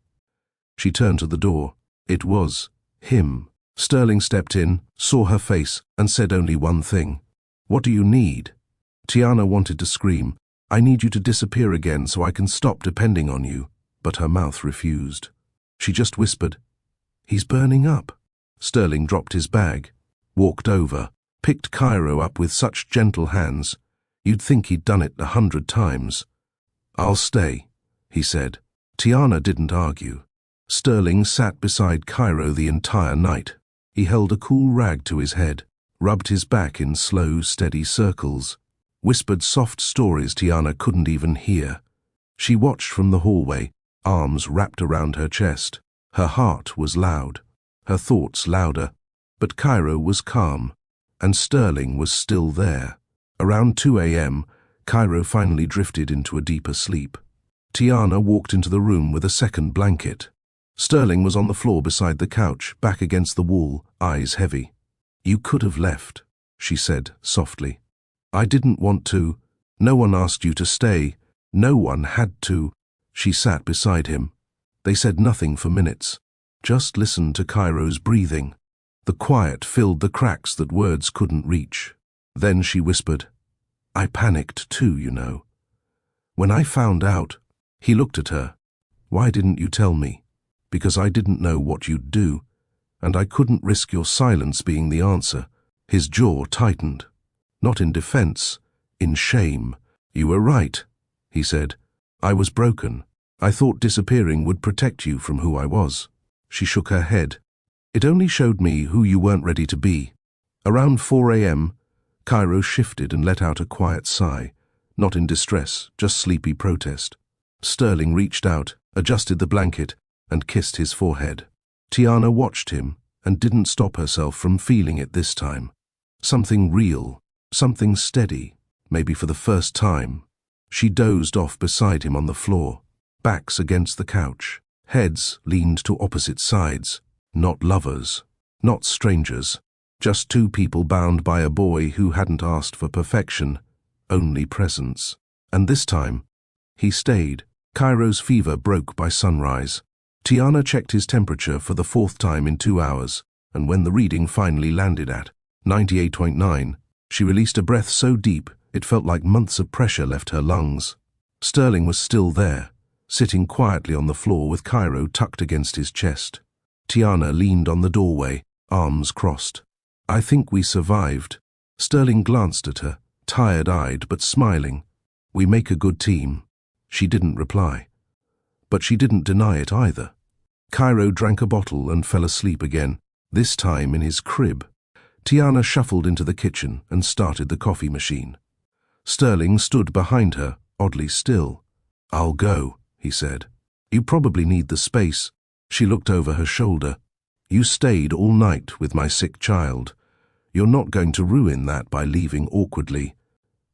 A: She turned to the door. It was him. Sterling stepped in, saw her face, and said only one thing. "What do you need?" Tiana wanted to scream, "I need you to disappear again so I can stop depending on you," but her mouth refused. She just whispered, "He's burning up." Sterling dropped his bag, walked over, picked Cairo up with such gentle hands, you'd think he'd done it 100 times. "I'll stay," he said. Tiana didn't argue. Sterling sat beside Cairo the entire night. He held a cool rag to his head, rubbed his back in slow, steady circles, whispered soft stories Tiana couldn't even hear. She watched from the hallway, arms wrapped around her chest. Her heart was loud, her thoughts louder, but Cairo was calm, and Sterling was still there. Around 2 a.m., Cairo finally drifted into a deeper sleep. Tiana walked into the room with a second blanket. Sterling was on the floor beside the couch, back against the wall, eyes heavy. "You could have left," she said softly. "I didn't want to. No one asked you to stay. No one had to." She sat beside him. They said nothing for minutes. Just listened to Cairo's breathing. The quiet filled the cracks that words couldn't reach. Then she whispered, "I panicked too, you know. When I found out." He looked at her. "Why didn't you tell me?" "Because I didn't know what you'd do, and I couldn't risk your silence being the answer." His jaw tightened. Not in defense, in shame. "You were right," he said. "I was broken. I thought disappearing would protect you from who I was." She shook her head. "It only showed me who you weren't ready to be." Around 4 a.m., Cairo shifted and let out a quiet sigh, not in distress, just sleepy protest. Sterling reached out, adjusted the blanket, and kissed his forehead. Tiana watched him and didn't stop herself from feeling it this time. Something real, something steady, maybe for the first time. She dozed off beside him on the floor, backs against the couch, heads leaned to opposite sides. Not lovers, not strangers, just 2 people bound by a boy who hadn't asked for perfection, only presence. And this time, he stayed. Cairo's fever broke by sunrise. Tiana checked his temperature for the 4th time in 2 hours, and when the reading finally landed at 98.9, she released a breath so deep it felt like months of pressure left her lungs. Sterling was still there, sitting quietly on the floor with Cairo tucked against his chest. Tiana leaned on the doorway, arms crossed. "I think we survived." Sterling glanced at her, tired-eyed but smiling. "We make a good team." She didn't reply. But she didn't deny it either. Cairo drank a bottle and fell asleep again, this time in his crib. Tiana shuffled into the kitchen and started the coffee machine. Sterling stood behind her, oddly still. "I'll go," he said. "You probably need the space." She looked over her shoulder. "You stayed all night with my sick child. You're not going to ruin that by leaving awkwardly."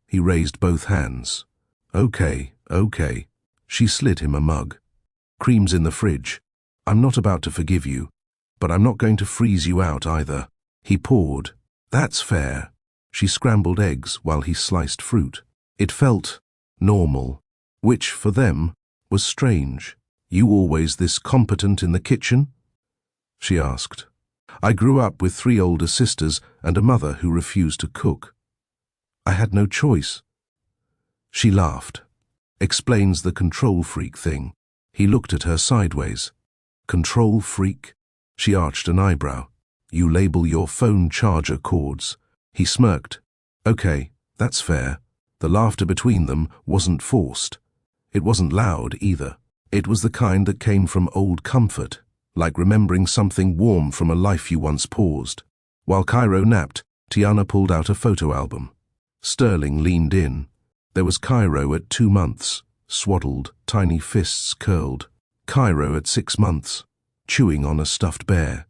A: He raised both hands. "Okay, okay." She slid him a mug. "Cream's in the fridge. I'm not about to forgive you, but I'm not going to freeze you out either." He poured. "That's fair." She scrambled eggs while he sliced fruit. It felt normal, which, for them, was strange. "You always this competent in the kitchen?" she asked. "I grew up with 3 older sisters and a mother who refused to cook. I had no choice." She laughed. "Explains the control freak thing." He looked at her sideways. "Control freak?" She arched an eyebrow. "You label your phone charger cords." He smirked. "Okay, that's fair." The laughter between them wasn't forced. It wasn't loud either. It was the kind that came from old comfort, like remembering something warm from a life you once paused. While Cairo napped, Tiana pulled out a photo album. Sterling leaned in. There was Cairo at 2 months, swaddled, tiny fists curled. Cairo at 6 months, chewing on a stuffed bear.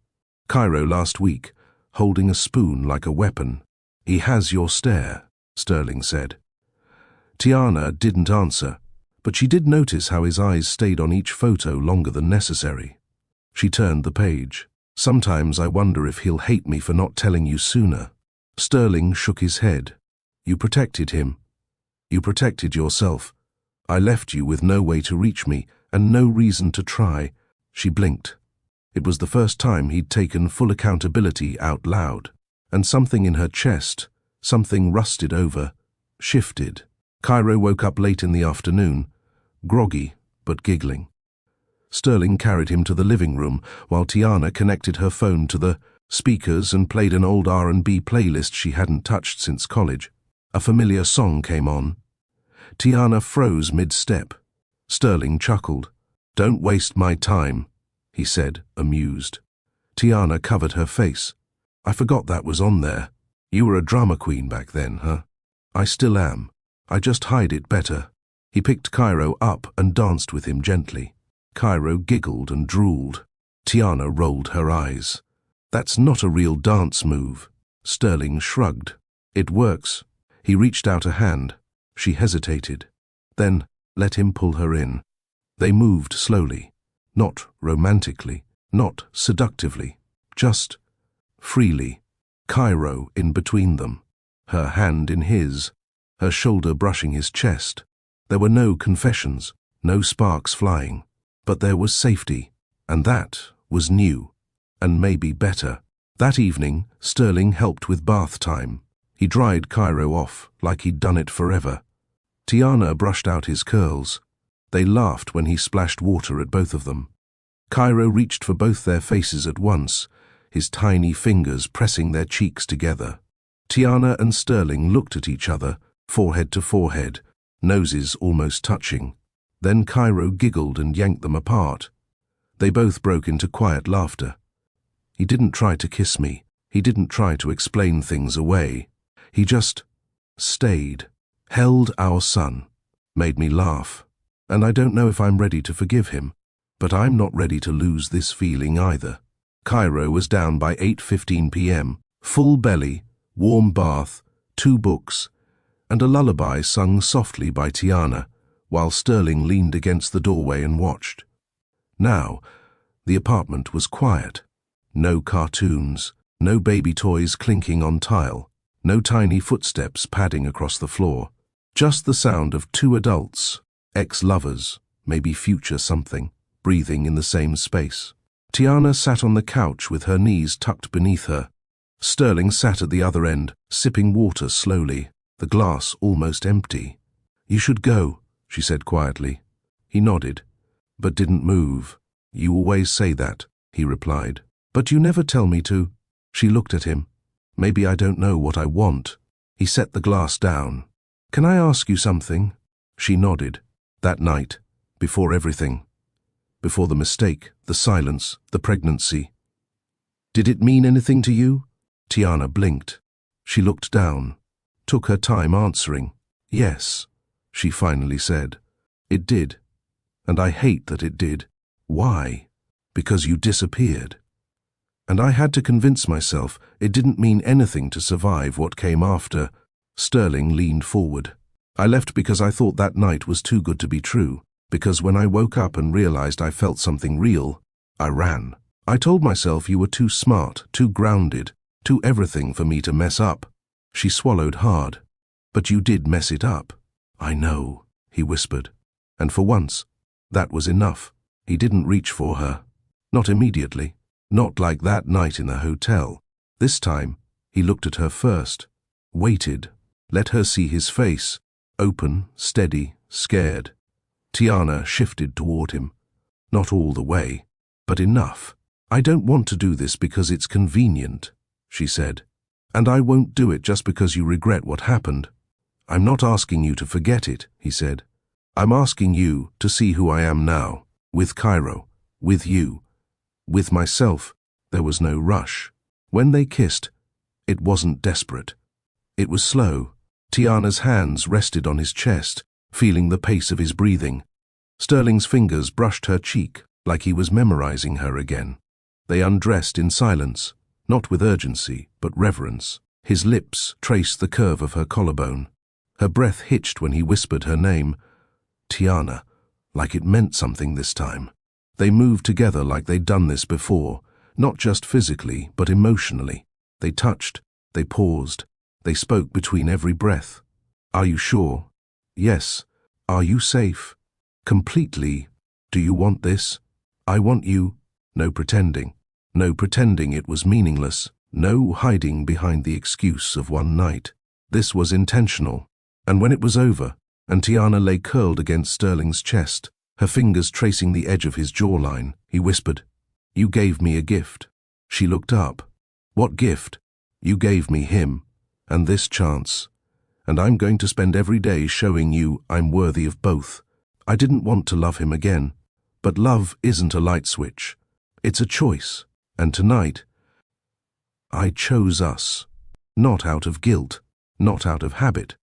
A: Cairo last week, holding a spoon like a weapon. "He has your stare," Sterling said. Tiana didn't answer, but she did notice how his eyes stayed on each photo longer than necessary. She turned the page. "Sometimes I wonder if he'll hate me for not telling you sooner." Sterling shook his head. "You protected him. You protected yourself. I left you with no way to reach me and no reason to try." She blinked. It was the first time he'd taken full accountability out loud, and something in her chest, something rusted over, shifted. Cairo woke up late in the afternoon, groggy but giggling. Sterling carried him to the living room while Tiana connected her phone to the speakers and played an old R&B playlist she hadn't touched since college. A familiar song came on. Tiana froze mid-step. Sterling chuckled. "Don't waste my time," he said, amused. Tiana covered her face. "I forgot that was on there. You were a drama queen back then, huh?" "I still am. I just hide it better." He picked Cairo up and danced with him gently. Cairo giggled and drooled. Tiana rolled her eyes. "That's not a real dance move." Sterling shrugged. "It works." He reached out a hand. She hesitated. Then let him pull her in. They moved slowly, not romantically, not seductively, just freely. Cairo in between them, her hand in his, her shoulder brushing his chest. There were no confessions, no sparks flying, but there was safety, and that was new, and maybe better. That evening, Sterling helped with bath time. He dried Cairo off like he'd done it forever. Tiana brushed out his curls. They laughed when he splashed water at both of them. Cairo reached for both their faces at once, his tiny fingers pressing their cheeks together. Tiana and Sterling looked at each other, forehead to forehead, noses almost touching. Then Cairo giggled and yanked them apart. They both broke into quiet laughter. He didn't try to kiss me. He didn't try to explain things away. He just stayed, held our son, made me laugh. And I don't know if I'm ready to forgive him, but I'm not ready to lose this feeling either. Cairo was down by 8:15 p.m., full belly, warm bath, 2 books, and a lullaby sung softly by Tiana, while Sterling leaned against the doorway and watched. Now, the apartment was quiet. No cartoons, no baby toys clinking on tile, no tiny footsteps padding across the floor. Just the sound of 2 adults, ex-lovers, maybe future something, breathing in the same space. Tiana sat on the couch with her knees tucked beneath her. Sterling sat at the other end, sipping water slowly, the glass almost empty. "You should go," she said quietly. He nodded, but didn't move. "You always say that," he replied. "But you never tell me to." She looked at him. "Maybe I don't know what I want." He set the glass down. "Can I ask you something?" She nodded. That night, before everything, before the mistake, the silence, the pregnancy. "Did it mean anything to you?" Tiana blinked. She looked down, took her time answering. Yes, she finally said. It did. And I hate that it did. Why? Because you disappeared. And I had to convince myself it didn't mean anything to survive what came after. Sterling leaned forward. I left because I thought that night was too good to be true, because when I woke up and realized I felt something real, I ran. I told myself you were too smart, too grounded, too everything for me to mess up. She swallowed hard. But you did mess it up. I know, he whispered. And for once, that was enough. He didn't reach for her. Not immediately. Not like that night in the hotel. This time, he looked at her first. Waited. Let her see his face. Open, steady, scared. Tiana shifted toward him. Not all the way, but enough. I don't want to do this because it's convenient, she said. And I won't do it just because you regret what happened. I'm not asking you to forget it, he said. I'm asking you to see who I am now, with Cairo, with you. With myself, there was no rush. When they kissed, it wasn't desperate. It was slow. Tiana's hands rested on his chest, feeling the pace of his breathing. Sterling's fingers brushed her cheek like he was memorizing her again. They undressed in silence, not with urgency, but reverence. His lips traced the curve of her collarbone. Her breath hitched when he whispered her name. Tiana, like it meant something this time. They moved together like they'd done this before, not just physically, but emotionally. They touched, they paused, they spoke between every breath. Are you sure? Yes. Are you safe? Completely. Do you want this? I want you. No pretending. No pretending it was meaningless. No hiding behind the excuse of one night. This was intentional. And when it was over, and Tiana lay curled against Sterling's chest, her fingers tracing the edge of his jawline, he whispered, You gave me a gift. She looked up. What gift? You gave me him, and this chance. And I'm going to spend every day showing you I'm worthy of both. I didn't want to love him again, but love isn't a light switch. It's a choice, and tonight, I chose us. Not out of guilt, not out of habit,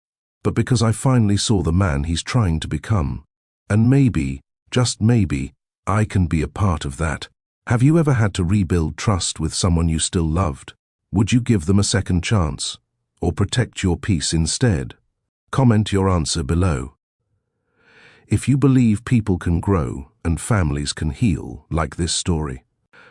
A: but because I finally saw the man he's trying to become. And maybe, just maybe, I can be a part of that. Have you ever had to rebuild trust with someone you still loved? Would you give them a second chance? Or protect your peace instead? Comment your answer below. If you believe people can grow and families can heal like this story,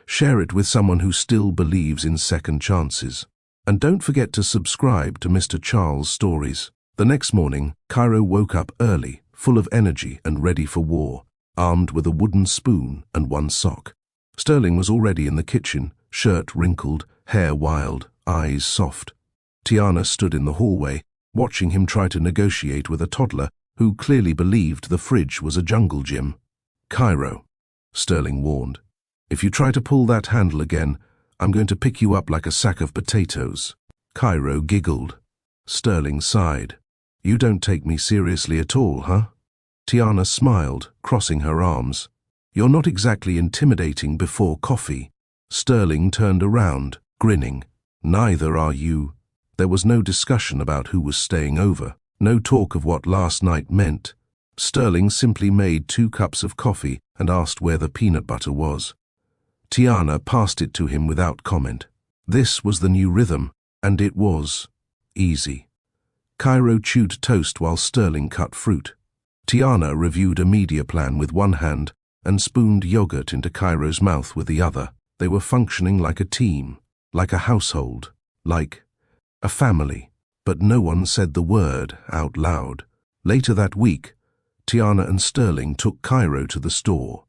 A: share it with someone who still believes in second chances. And don't forget to subscribe to Mr. Charles Stories. The next morning, Cairo woke up early, full of energy and ready for war, armed with a wooden spoon and one sock. Sterling was already in the kitchen, shirt wrinkled, hair wild, eyes soft. Tiana stood in the hallway, watching him try to negotiate with a toddler who clearly believed the fridge was a jungle gym. Cairo, Sterling warned. If you try to pull that handle again, I'm going to pick you up like a sack of potatoes. Cairo giggled. Sterling sighed. You don't take me seriously at all, huh? Tiana smiled, crossing her arms. You're not exactly intimidating before coffee. Sterling turned around, grinning. Neither are you. There was no discussion about who was staying over, no talk of what last night meant. Sterling simply made 2 cups of coffee and asked where the peanut butter was. Tiana passed it to him without comment. This was the new rhythm, and it was easy. Cairo chewed toast while Sterling cut fruit. Tiana reviewed a media plan with one hand and spooned yogurt into Cairo's mouth with the other. They were functioning like a team, like a household, like a family, but no one said the word out loud. Later that week, Tiana and Sterling took Cairo to the store.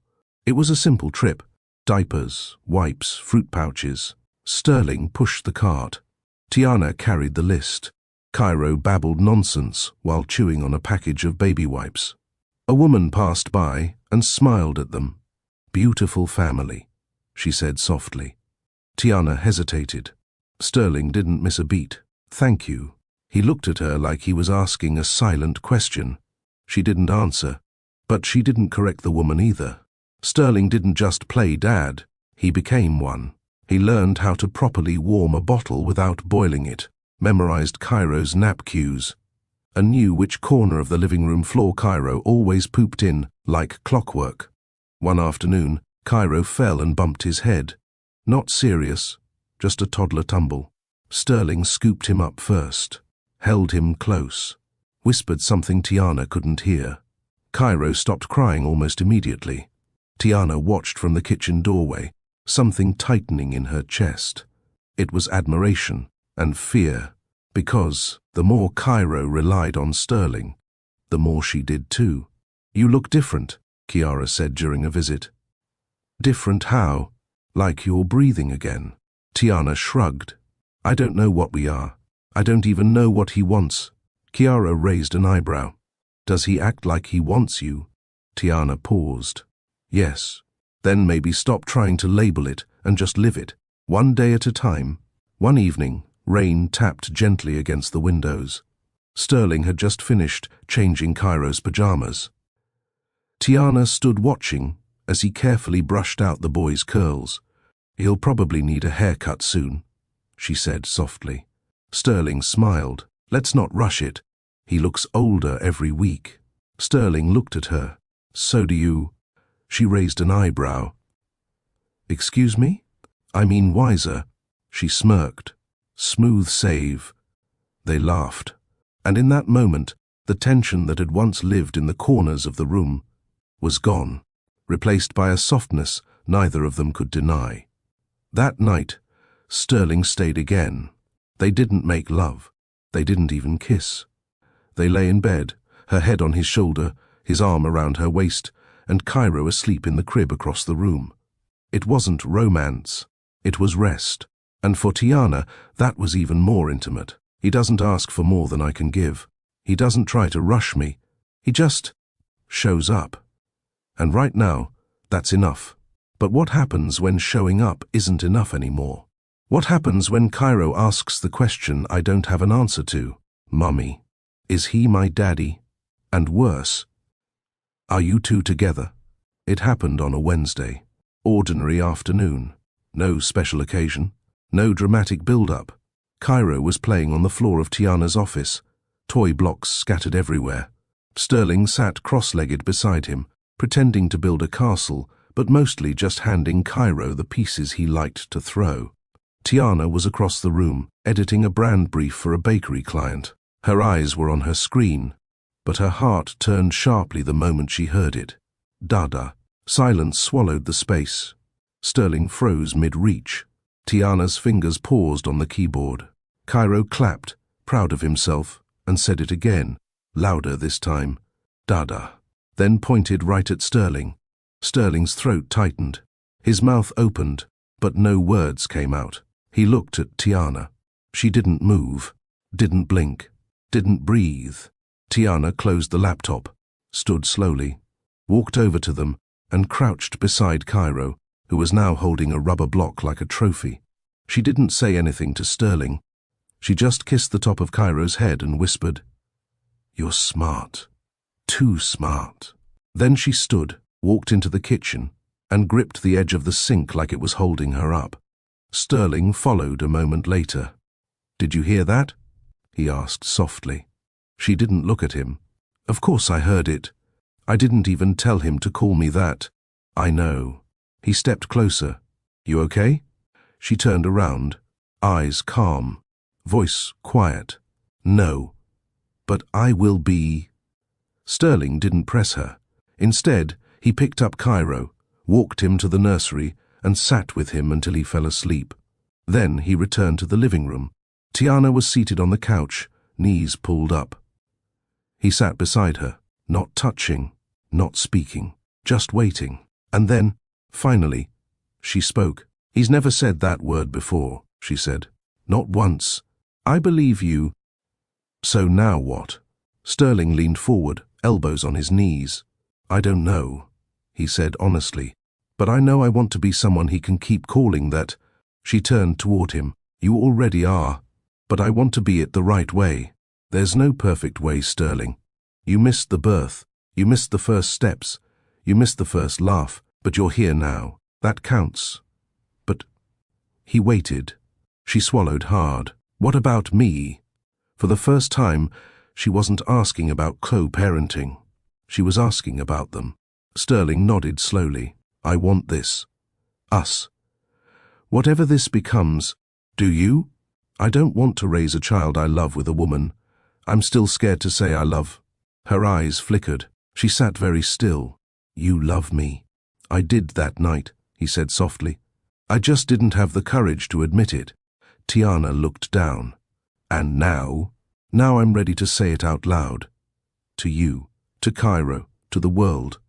A: It was a simple trip. Diapers, wipes, fruit pouches. Sterling pushed the cart. Tiana carried the list. Cairo babbled nonsense while chewing on a package of baby wipes. A woman passed by and smiled at them. Beautiful family, she said softly. Tiana hesitated. Sterling didn't miss a beat. Thank you. He looked at her like he was asking a silent question. She didn't answer, but she didn't correct the woman either. Sterling didn't just play dad, he became one. He learned how to properly warm a bottle without boiling it, memorized Cairo's nap cues, and knew which corner of the living room floor Cairo always pooped in like clockwork. One afternoon, Cairo fell and bumped his head. Not serious, just a toddler tumble. Sterling scooped him up first, held him close, whispered something Tiana couldn't hear. Cairo stopped crying almost immediately. Tiana watched from the kitchen doorway, something tightening in her chest. It was admiration and fear, because the more Cairo relied on Sterling, the more she did too. "You look different," Kiara said during a visit. "Different how?" "Like you're breathing again." Tiana shrugged. "I don't know what we are. I don't even know what he wants." Kiara raised an eyebrow. "Does he act like he wants you?" Tiana paused. "Yes." "Then maybe stop trying to label it and just live it, one day at a time." One evening, rain tapped gently against the windows. Sterling had just finished changing Cairo's pajamas. Tiana stood watching as he carefully brushed out the boy's curls. "He'll probably need a haircut soon," she said softly. Sterling smiled. "Let's not rush it. He looks older every week." Sterling looked at her. "So do you." She raised an eyebrow. "Excuse me? I mean wiser." She smirked. "Smooth save." They laughed. And in that moment, the tension that had once lived in the corners of the room was gone, replaced by a softness neither of them could deny. That night, Sterling stayed again. They didn't make love. They didn't even kiss. They lay in bed, her head on his shoulder, his arm around her waist, and Cairo asleep in the crib across the room. It wasn't romance. It was rest. And for Tiana, that was even more intimate. He doesn't ask for more than I can give. He doesn't try to rush me. He just shows up. And right now, that's enough. But what happens when showing up isn't enough anymore? What happens when Cairo asks the question I don't have an answer to? "Mummy, is he my daddy?" And worse, "Are you two together?" It happened on a Wednesday. Ordinary afternoon. No special occasion. No dramatic build-up. Cairo was playing on the floor of Tiana's office, toy blocks scattered everywhere. Sterling sat cross-legged beside him, pretending to build a castle, but mostly just handing Cairo the pieces he liked to throw. Tiana was across the room, editing a brand brief for a bakery client. Her eyes were on her screen, but her heart turned sharply the moment she heard it. Dada. Silence swallowed the space. Sterling froze mid-reach. Tiana's fingers paused on the keyboard. Cairo clapped, proud of himself, and said it again, louder this time. "Dada." Then pointed right at Sterling. Sterling's throat tightened. His mouth opened, but no words came out. He looked at Tiana. She didn't move, didn't blink, didn't breathe. Tiana closed the laptop, stood slowly, walked over to them, and crouched beside Cairo, who was now holding a rubber block like a trophy. She didn't say anything to Sterling. She just kissed the top of Cairo's head and whispered, "You're smart. Too smart." Then she stood, walked into the kitchen, and gripped the edge of the sink like it was holding her up. Sterling followed a moment later. "Did you hear that?" he asked softly. She didn't look at him. "Of course I heard it. I didn't even tell him to call me that." "I know." He stepped closer. "You okay?" She turned around, eyes calm, voice quiet. "No, but I will be." Sterling didn't press her. Instead, he picked up Cairo, walked him to the nursery, and sat with him until he fell asleep. Then he returned to the living room. Tiana was seated on the couch, knees pulled up. He sat beside her, not touching, not speaking, just waiting. And then, finally, she spoke. "He's never said that word before," she said. "Not once. I believe you." "So now what?" Sterling leaned forward, elbows on his knees. "I don't know," he said honestly. "But I know I want to be someone he can keep calling that." She turned toward him. "You already are. But I want to be it the right way. There's no perfect way, Sterling. You missed the birth. You missed the first steps. You missed the first laugh. But you're here now. That counts." "But He waited. She swallowed hard. What about me? For the first time, she wasn't asking about co-parenting. She was asking about them. Sterling nodded slowly. I want this. Us. Whatever this becomes, do you? I don't want to raise a child I love with a woman. I'm still scared to say I love. Her eyes flickered. She sat very still. You love me. I did that night, he said softly. I just didn't have the courage to admit it. Tiana looked down. And now? Now I'm ready to say it out loud. To you, to Cairo, to the world.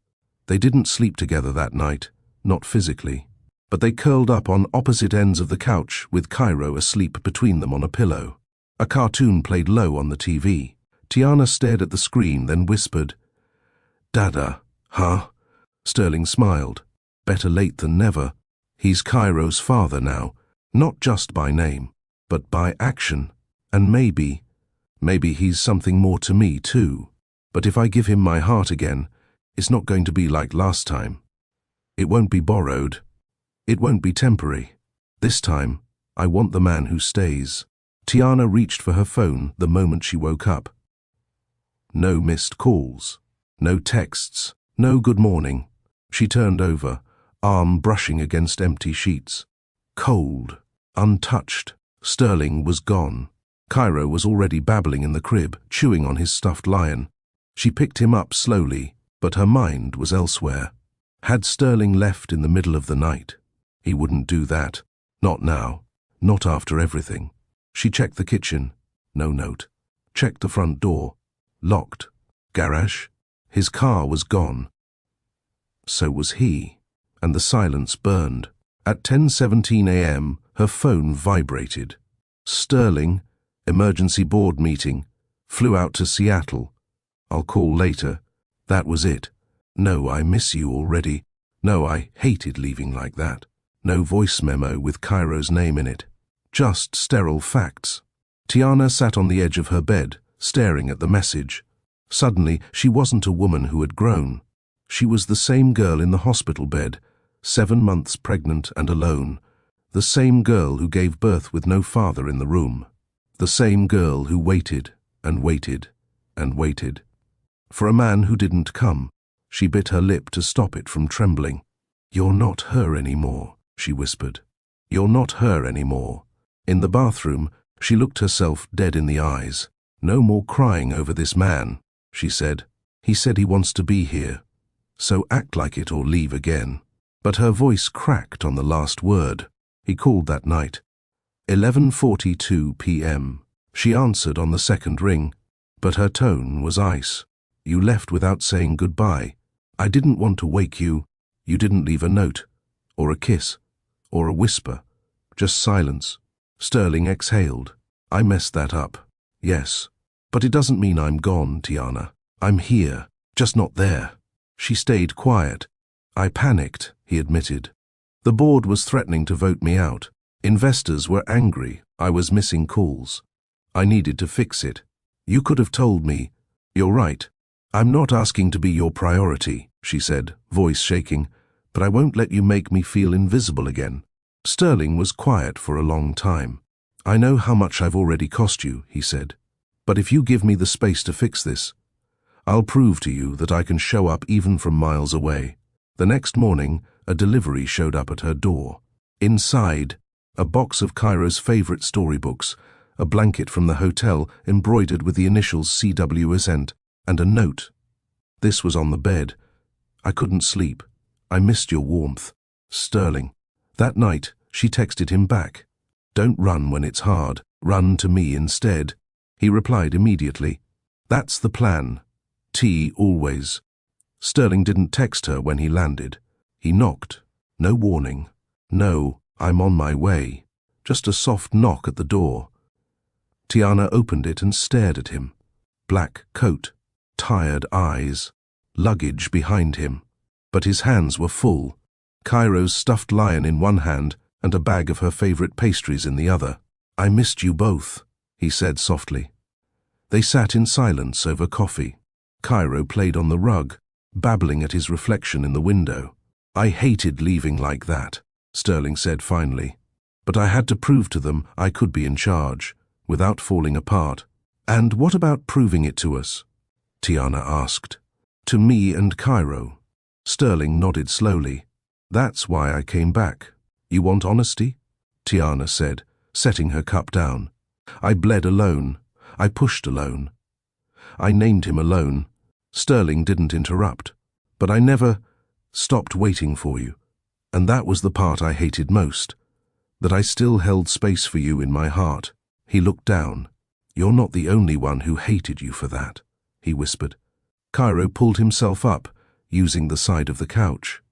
A: They didn't sleep together that night, not physically. But they curled up on opposite ends of the couch with Cairo asleep between them on a pillow. A cartoon played low on the TV. Tiana stared at the screen, then whispered, Dada, huh? Sterling smiled. Better late than never. He's Cairo's father now, not just by name, but by action. And maybe he's something more to me too. But if I give him my heart again, it's not going to be like last time. It won't be borrowed. It won't be temporary. This time, I want the man who stays. Tiana reached for her phone the moment she woke up. No missed calls. No texts. No good morning. She turned over, arm brushing against empty sheets. Cold. Untouched. Sterling was gone. Cairo was already babbling in the crib, chewing on his stuffed lion. She picked him up slowly, but her mind was elsewhere. Had Sterling left in the middle of the night? He wouldn't do that. Not now. Not after everything. She checked the kitchen. No note. Checked the front door. Locked. Garage. His car was gone. So was he. And the silence burned. At 10:17 a.m., her phone vibrated. Sterling, emergency board meeting, flew out to Seattle. I'll call later. That was it. No, I miss you already. No, I hated leaving like that. No voice memo with Cairo's name in it. Just sterile facts. Tiana sat on the edge of her bed, staring at the message. Suddenly, she wasn't a woman who had grown. She was the same girl in the hospital bed, 7 months pregnant and alone. The same girl who gave birth with no father in the room. The same girl who waited and waited and waited. For a man who didn't come. She bit her lip to stop it from trembling. You're not her anymore, she whispered. You're not her anymore. In the bathroom, she looked herself dead in the eyes. No more crying over this man, she said. He said he wants to be here. So act like it or leave again. But her voice cracked on the last word. He called that night. 11:42 p.m. She answered on the second ring, but her tone was ice. You left without saying goodbye. I didn't want to wake you. You didn't leave a note, or a kiss, or a whisper. Just silence. Sterling exhaled. I messed that up. Yes. But it doesn't mean I'm gone, Tiana. I'm here, just not there. She stayed quiet. I panicked, he admitted. The board was threatening to vote me out. Investors were angry. I was missing calls. I needed to fix it. You could have told me. You're right. I'm not asking to be your priority, she said, voice shaking, but I won't let you make me feel invisible again. Sterling was quiet for a long time. I know how much I've already cost you, he said. But if you give me the space to fix this, I'll prove to you that I can show up even from miles away. The next morning, a delivery showed up at her door. Inside, a box of Cairo's favorite storybooks, a blanket from the hotel embroidered with the initials CWSN, and a note. This was on the bed. I couldn't sleep. I missed your warmth. Sterling. That night, she texted him back. Don't run when it's hard. Run to me instead. He replied immediately. That's the plan. T always. Sterling didn't text her when he landed. He knocked. No warning. No, I'm on my way. Just a soft knock at the door. Tiana opened it and stared at him. Black coat. Tired eyes, luggage behind him. But his hands were full. Cairo's stuffed lion in one hand and a bag of her favorite pastries in the other. I missed you both, he said softly. They sat in silence over coffee. Cairo played on the rug, babbling at his reflection in the window. I hated leaving like that, Sterling said finally. But I had to prove to them I could be in charge, without falling apart. And what about proving it to us? Tiana asked. To me and Cairo. Sterling nodded slowly. That's why I came back. You want honesty? Tiana said, setting her cup down. I bled alone. I pushed alone. I named him alone. Sterling didn't interrupt. But I never stopped waiting for you. And that was the part I hated most. That I still held space for you in my heart. He looked down. You're not the only one who hated you for that, he whispered. Cairo pulled himself up, using the side of the couch.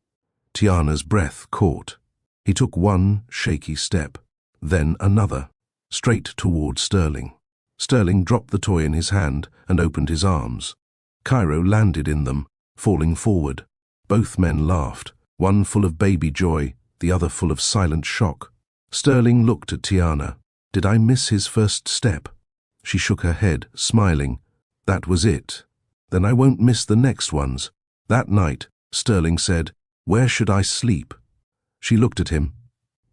A: Tiana's breath caught. He took one shaky step, then another, straight toward Sterling. Sterling dropped the toy in his hand and opened his arms. Cairo landed in them, falling forward. Both men laughed, one full of baby joy, the other full of silent shock. Sterling looked at Tiana. Did I miss his first step? She shook her head, smiling. That was it. Then I won't miss the next ones. That night, Sterling said, Where should I sleep? She looked at him,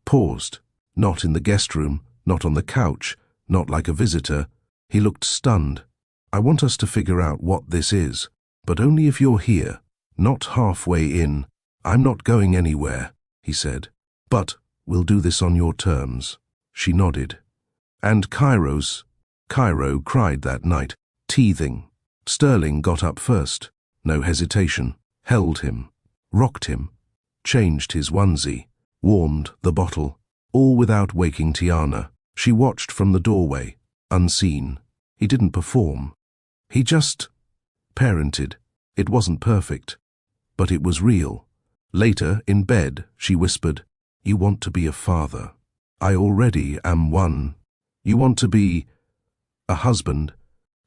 A: paused. Not in the guest room, not on the couch, not like a visitor. He looked stunned. I want us to figure out what this is, but only if you're here, not halfway in. I'm not going anywhere, he said. But we'll do this on your terms. She nodded. And Cairo cried that night, teething. Sterling got up first, no hesitation, held him, rocked him, changed his onesie, warmed the bottle, all without waking Tiana. She watched from the doorway, unseen. He didn't perform. He just parented. It wasn't perfect, but it was real. Later, in bed, she whispered, You want to be a father. I already am one. You want to be a husband.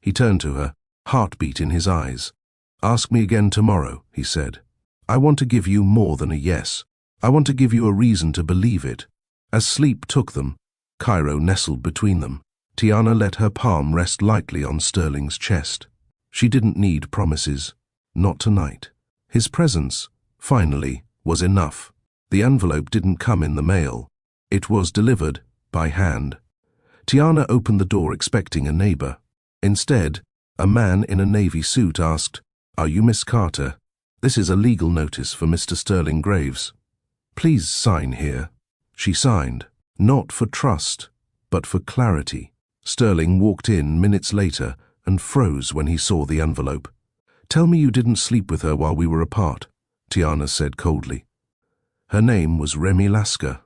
A: He turned to her, heartbeat in his eyes. Ask me again tomorrow, he said. I want to give you more than a yes. I want to give you a reason to believe it. As sleep took them, Cairo nestled between them. Tiana let her palm rest lightly on Sterling's chest. She didn't need promises. Not tonight. His presence, finally, was enough. The envelope didn't come in the mail. It was delivered by hand. Tiana opened the door expecting a neighbor. Instead, a man in a navy suit asked, Are you Miss Carter? This is a legal notice for Mr. Sterling Graves. Please sign here. She signed, not for trust, but for clarity. Sterling walked in minutes later and froze when he saw the envelope. Tell me you didn't sleep with her while we were apart, Tiana said coldly. Her name was Remy Lasker.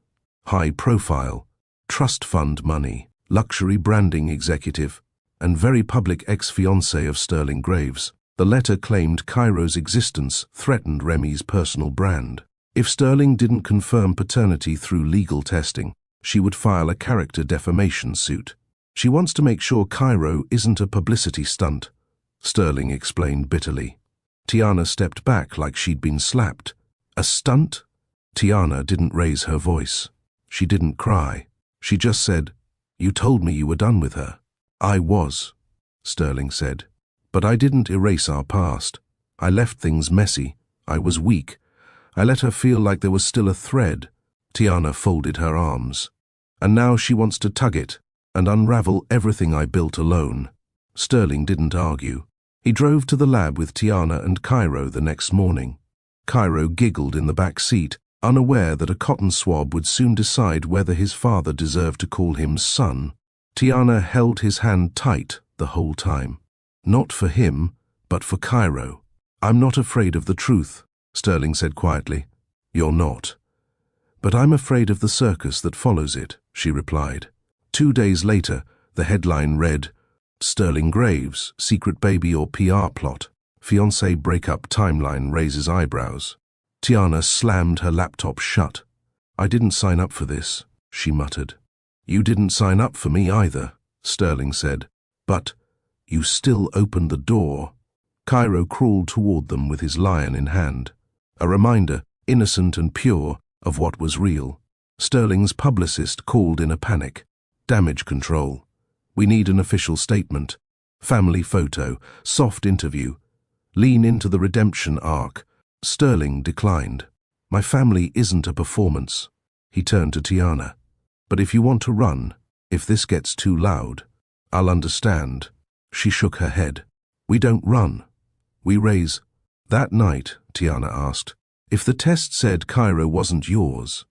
A: High profile, trust fund money, luxury branding executive, and very public ex-fiancé of Sterling Graves. The letter claimed Cairo's existence threatened Remy's personal brand. If Sterling didn't confirm paternity through legal testing, she would file a character defamation suit. She wants to make sure Cairo isn't a publicity stunt, Sterling explained bitterly. Tiana stepped back like she'd been slapped. A stunt? Tiana didn't raise her voice. She didn't cry. She just said, You told me you were done with her. I was, Sterling said. But I didn't erase our past. I left things messy. I was weak. I let her feel like there was still a thread. Tiana folded her arms. And now she wants to tug it and unravel everything I built alone. Sterling didn't argue. He drove to the lab with Tiana and Cairo the next morning. Cairo giggled in the back seat, unaware that a cotton swab would soon decide whether his father deserved to call him son. Tiana held his hand tight the whole time. Not for him, but for Cairo. I'm not afraid of the truth, Sterling said quietly. You're not. But I'm afraid of the circus that follows it, she replied. 2 days later, the headline read, Sterling Graves, secret baby or PR plot. Fiancé breakup timeline raises eyebrows. Tiana slammed her laptop shut. I didn't sign up for this, she muttered. You didn't sign up for me either, Sterling said. But you still opened the door. Cairo crawled toward them with his lion in hand. A reminder, innocent and pure, of what was real. Sterling's publicist called in a panic. Damage control. We need an official statement. Family photo. Soft interview. Lean into the redemption arc. Sterling declined. My family isn't a performance. He turned to Tiana. But if you want to run, if this gets too loud, I'll understand. She shook her head. We don't run. We raise. That night, Tiana asked, if the test said Cairo wasn't yours,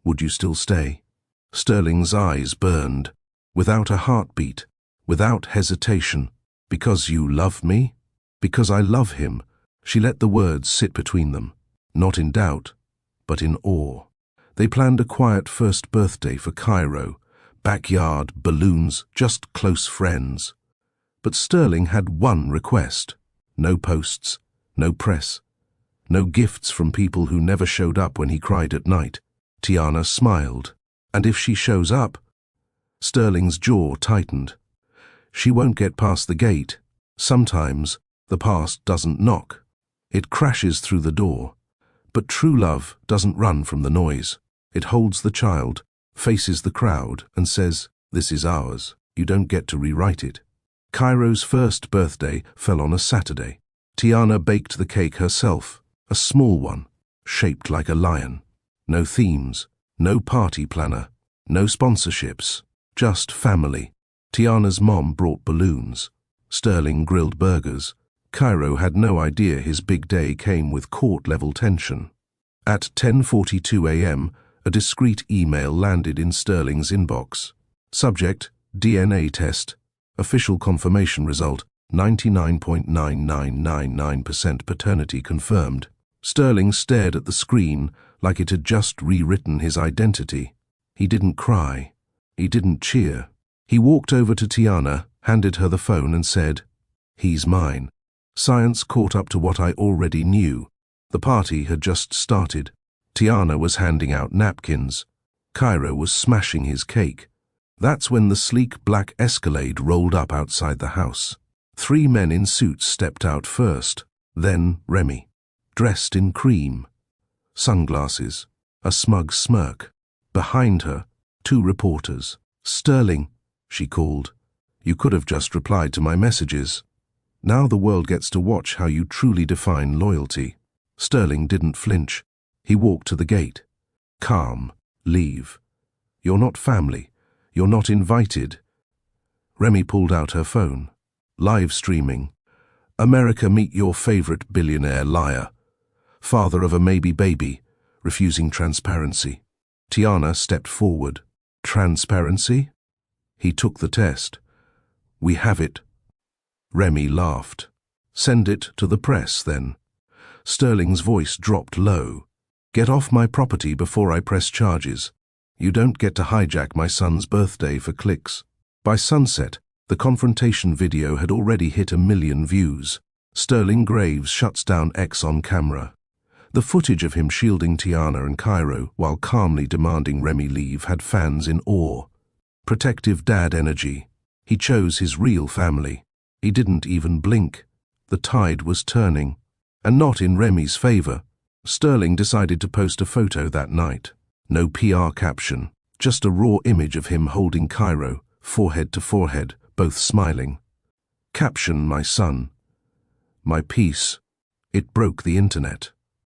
A: would you still stay? Sterling's eyes burned, without a heartbeat, without hesitation. Because you love me? Because I love him. She let the words sit between them, not in doubt, but in awe. They planned a quiet first birthday for Cairo, backyard, balloons, just close friends. But Sterling had one request. No posts, no press, no gifts from people who never showed up when he cried at night. Tiana smiled. And if she shows up? Sterling's jaw tightened. She won't get past the gate. Sometimes the past doesn't knock. It crashes through the door. But true love doesn't run from the noise. It holds the child, faces the crowd, and says, this is ours. You don't get to rewrite it. Cairo's first birthday fell on a Saturday. Tiana baked the cake herself, a small one, shaped like a lion. No themes, no party planner, no sponsorships, just family. Tiana's mom brought balloons. Sterling grilled burgers. Cairo had no idea his big day came with court-level tension. At 10:42 a.m., a discreet email landed in Sterling's inbox. Subject, DNA test. Official confirmation result, 99.9999% paternity confirmed. Sterling stared at the screen like it had just rewritten his identity. He didn't cry. He didn't cheer. He walked over to Tiana, handed her the phone and said, he's mine. Science caught up to what I already knew. The party had just started. Tiana was handing out napkins. Cairo was smashing his cake. That's when the sleek black Escalade rolled up outside the house. 3 men in suits stepped out first, then Remy, dressed in cream. Sunglasses, a smug smirk. Behind her, 2 reporters. Sterling, she called. You could have just replied to my messages. Now the world gets to watch how you truly define loyalty. Sterling didn't flinch. He walked to the gate. Calm. Leave. You're not family. You're not invited. Remy pulled out her phone. Live streaming. America, meet your favorite billionaire liar. Father of a maybe baby, refusing transparency. Tiana stepped forward. Transparency? He took the test. We have it. Remy laughed. Send it to the press, then. Sterling's voice dropped low. Get off my property before I press charges. You don't get to hijack my son's birthday for clicks. By sunset, the confrontation video had already hit 1 million views. Sterling Graves shuts down X on camera. The footage of him shielding Tiana and Cairo while calmly demanding Remy leave had fans in awe. Protective dad energy. He chose his real family. He didn't even blink. The tide was turning. And not in Remy's favor. Sterling decided to post a photo that night. No PR caption, just a raw image of him holding Cairo, forehead to forehead, both smiling. Caption, my son. My peace. It broke the internet.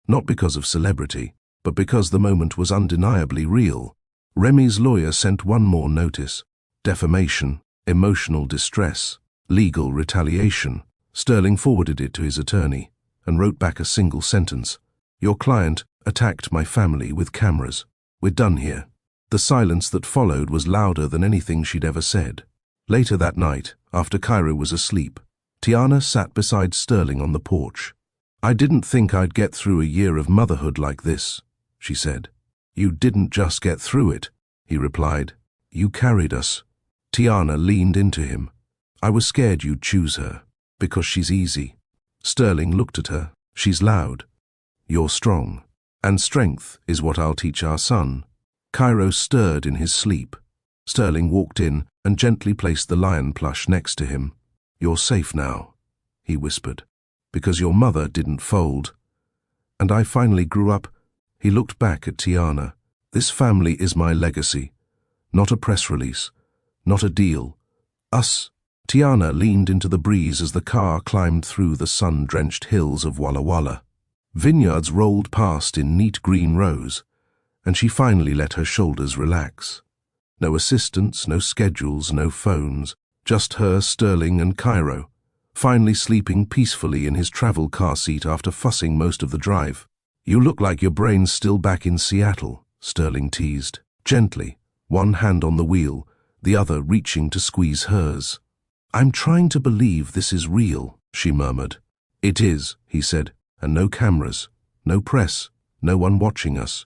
A: Not because of celebrity, but because the moment was undeniably real. Remy's lawyer sent one more notice. Defamation, emotional distress, legal retaliation. Sterling forwarded it to his attorney and wrote back a single sentence. Your client attacked my family with cameras. We're done here. The silence that followed was louder than anything she'd ever said. Later that night, after Cairo was asleep, Tiana sat beside Sterling on the porch. I didn't think I'd get through a year of motherhood like this, she said. You didn't just get through it, he replied. You carried us. Tiana leaned into him. I was scared you'd choose her, because she's easy. Sterling looked at her. She's loud. You're strong. And strength is what I'll teach our son. Cairo stirred in his sleep. Sterling walked in and gently placed the lion plush next to him. You're safe now, he whispered, because your mother didn't fold. And I finally grew up. He looked back at Tiana. This family is my legacy. Not a press release. Not a deal. Us. Tiana leaned into the breeze as the car climbed through the sun-drenched hills of Walla Walla. Vineyards rolled past in neat green rows, and she finally let her shoulders relax. No assistants, no schedules, no phones. Just her, Sterling, and Cairo, finally sleeping peacefully in his travel car seat after fussing most of the drive. "You look like your brain's still back in Seattle," Sterling teased, gently, one hand on the wheel, the other reaching to squeeze hers. "I'm trying to believe this is real," she murmured. "It is," he said, "and no cameras, no press, no one watching us.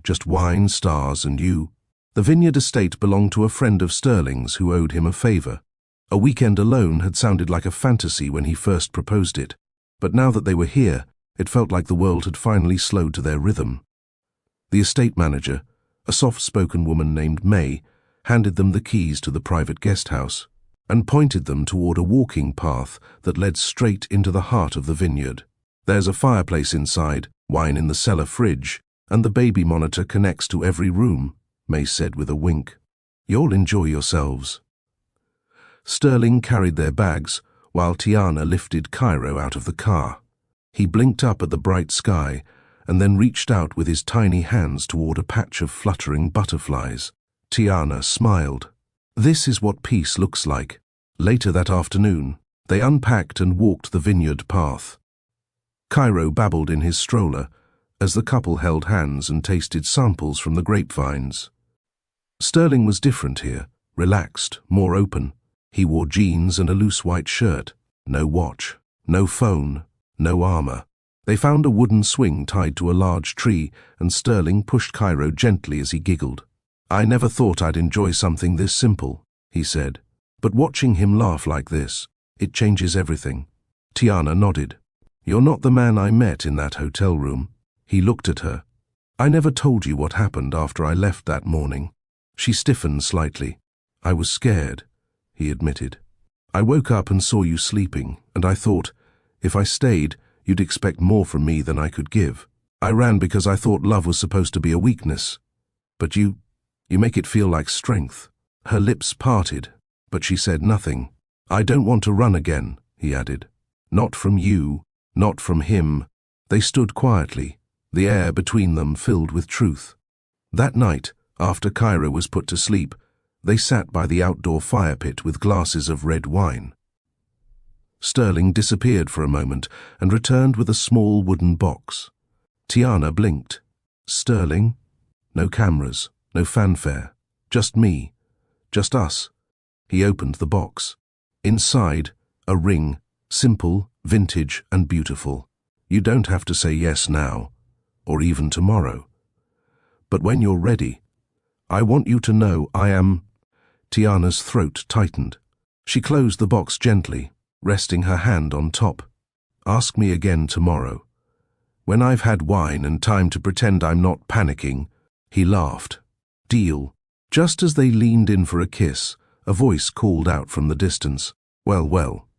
A: Just wine, stars, and you." The vineyard estate belonged to a friend of Sterling's who owed him a favor. A weekend alone had sounded like a fantasy when he first proposed it, but now that they were here, it felt like the world had finally slowed to their rhythm. The estate manager, a soft-spoken woman named May, handed them the keys to the private guest house and pointed them toward a walking path that led straight into the heart of the vineyard. "There's a fireplace inside, wine in the cellar fridge, and the baby monitor connects to every room," May said with a wink. "You'll enjoy yourselves." Sterling carried their bags, while Tiana lifted Cairo out of the car. He blinked up at the bright sky and then reached out with his tiny hands toward a patch of fluttering butterflies. Tiana smiled. This is what peace looks like. Later that afternoon, they unpacked and walked the vineyard path. Cairo babbled in his stroller as the couple held hands and tasted samples from the grapevines. Sterling was different here, relaxed, more open. He wore jeans and a loose white shirt. No watch, no phone, no armor. They found a wooden swing tied to a large tree, and Sterling pushed Cairo gently as he giggled. "I never thought I'd enjoy something this simple," he said. "But watching him laugh like this, it changes everything." Tiana nodded. "You're not the man I met in that hotel room." He looked at her. "I never told you what happened after I left that morning." She stiffened slightly. "I was scared," he admitted. "I woke up and saw you sleeping, and I thought, if I stayed, you'd expect more from me than I could give. I ran because I thought love was supposed to be a weakness. But you make it feel like strength." Her lips parted, but she said nothing. "I don't want to run again," he added. "Not from you, not from him." They stood quietly, the air between them filled with truth. That night, after Cairo was put to sleep, they sat by the outdoor fire pit with glasses of red wine. Sterling disappeared for a moment and returned with a small wooden box. Tiana blinked. "Sterling?" "No cameras, no fanfare. Just me. Just us." He opened the box. Inside, a ring, simple, vintage, and beautiful. "You don't have to say yes now, or even tomorrow. But when you're ready, I want you to know I am—" Tiana's throat tightened. She closed the box gently, resting her hand on top. "Ask me again tomorrow. When I've had wine and time to pretend I'm not panicking." He laughed. "Deal." Just as they leaned in for a kiss, a voice called out from the distance. "Well, well.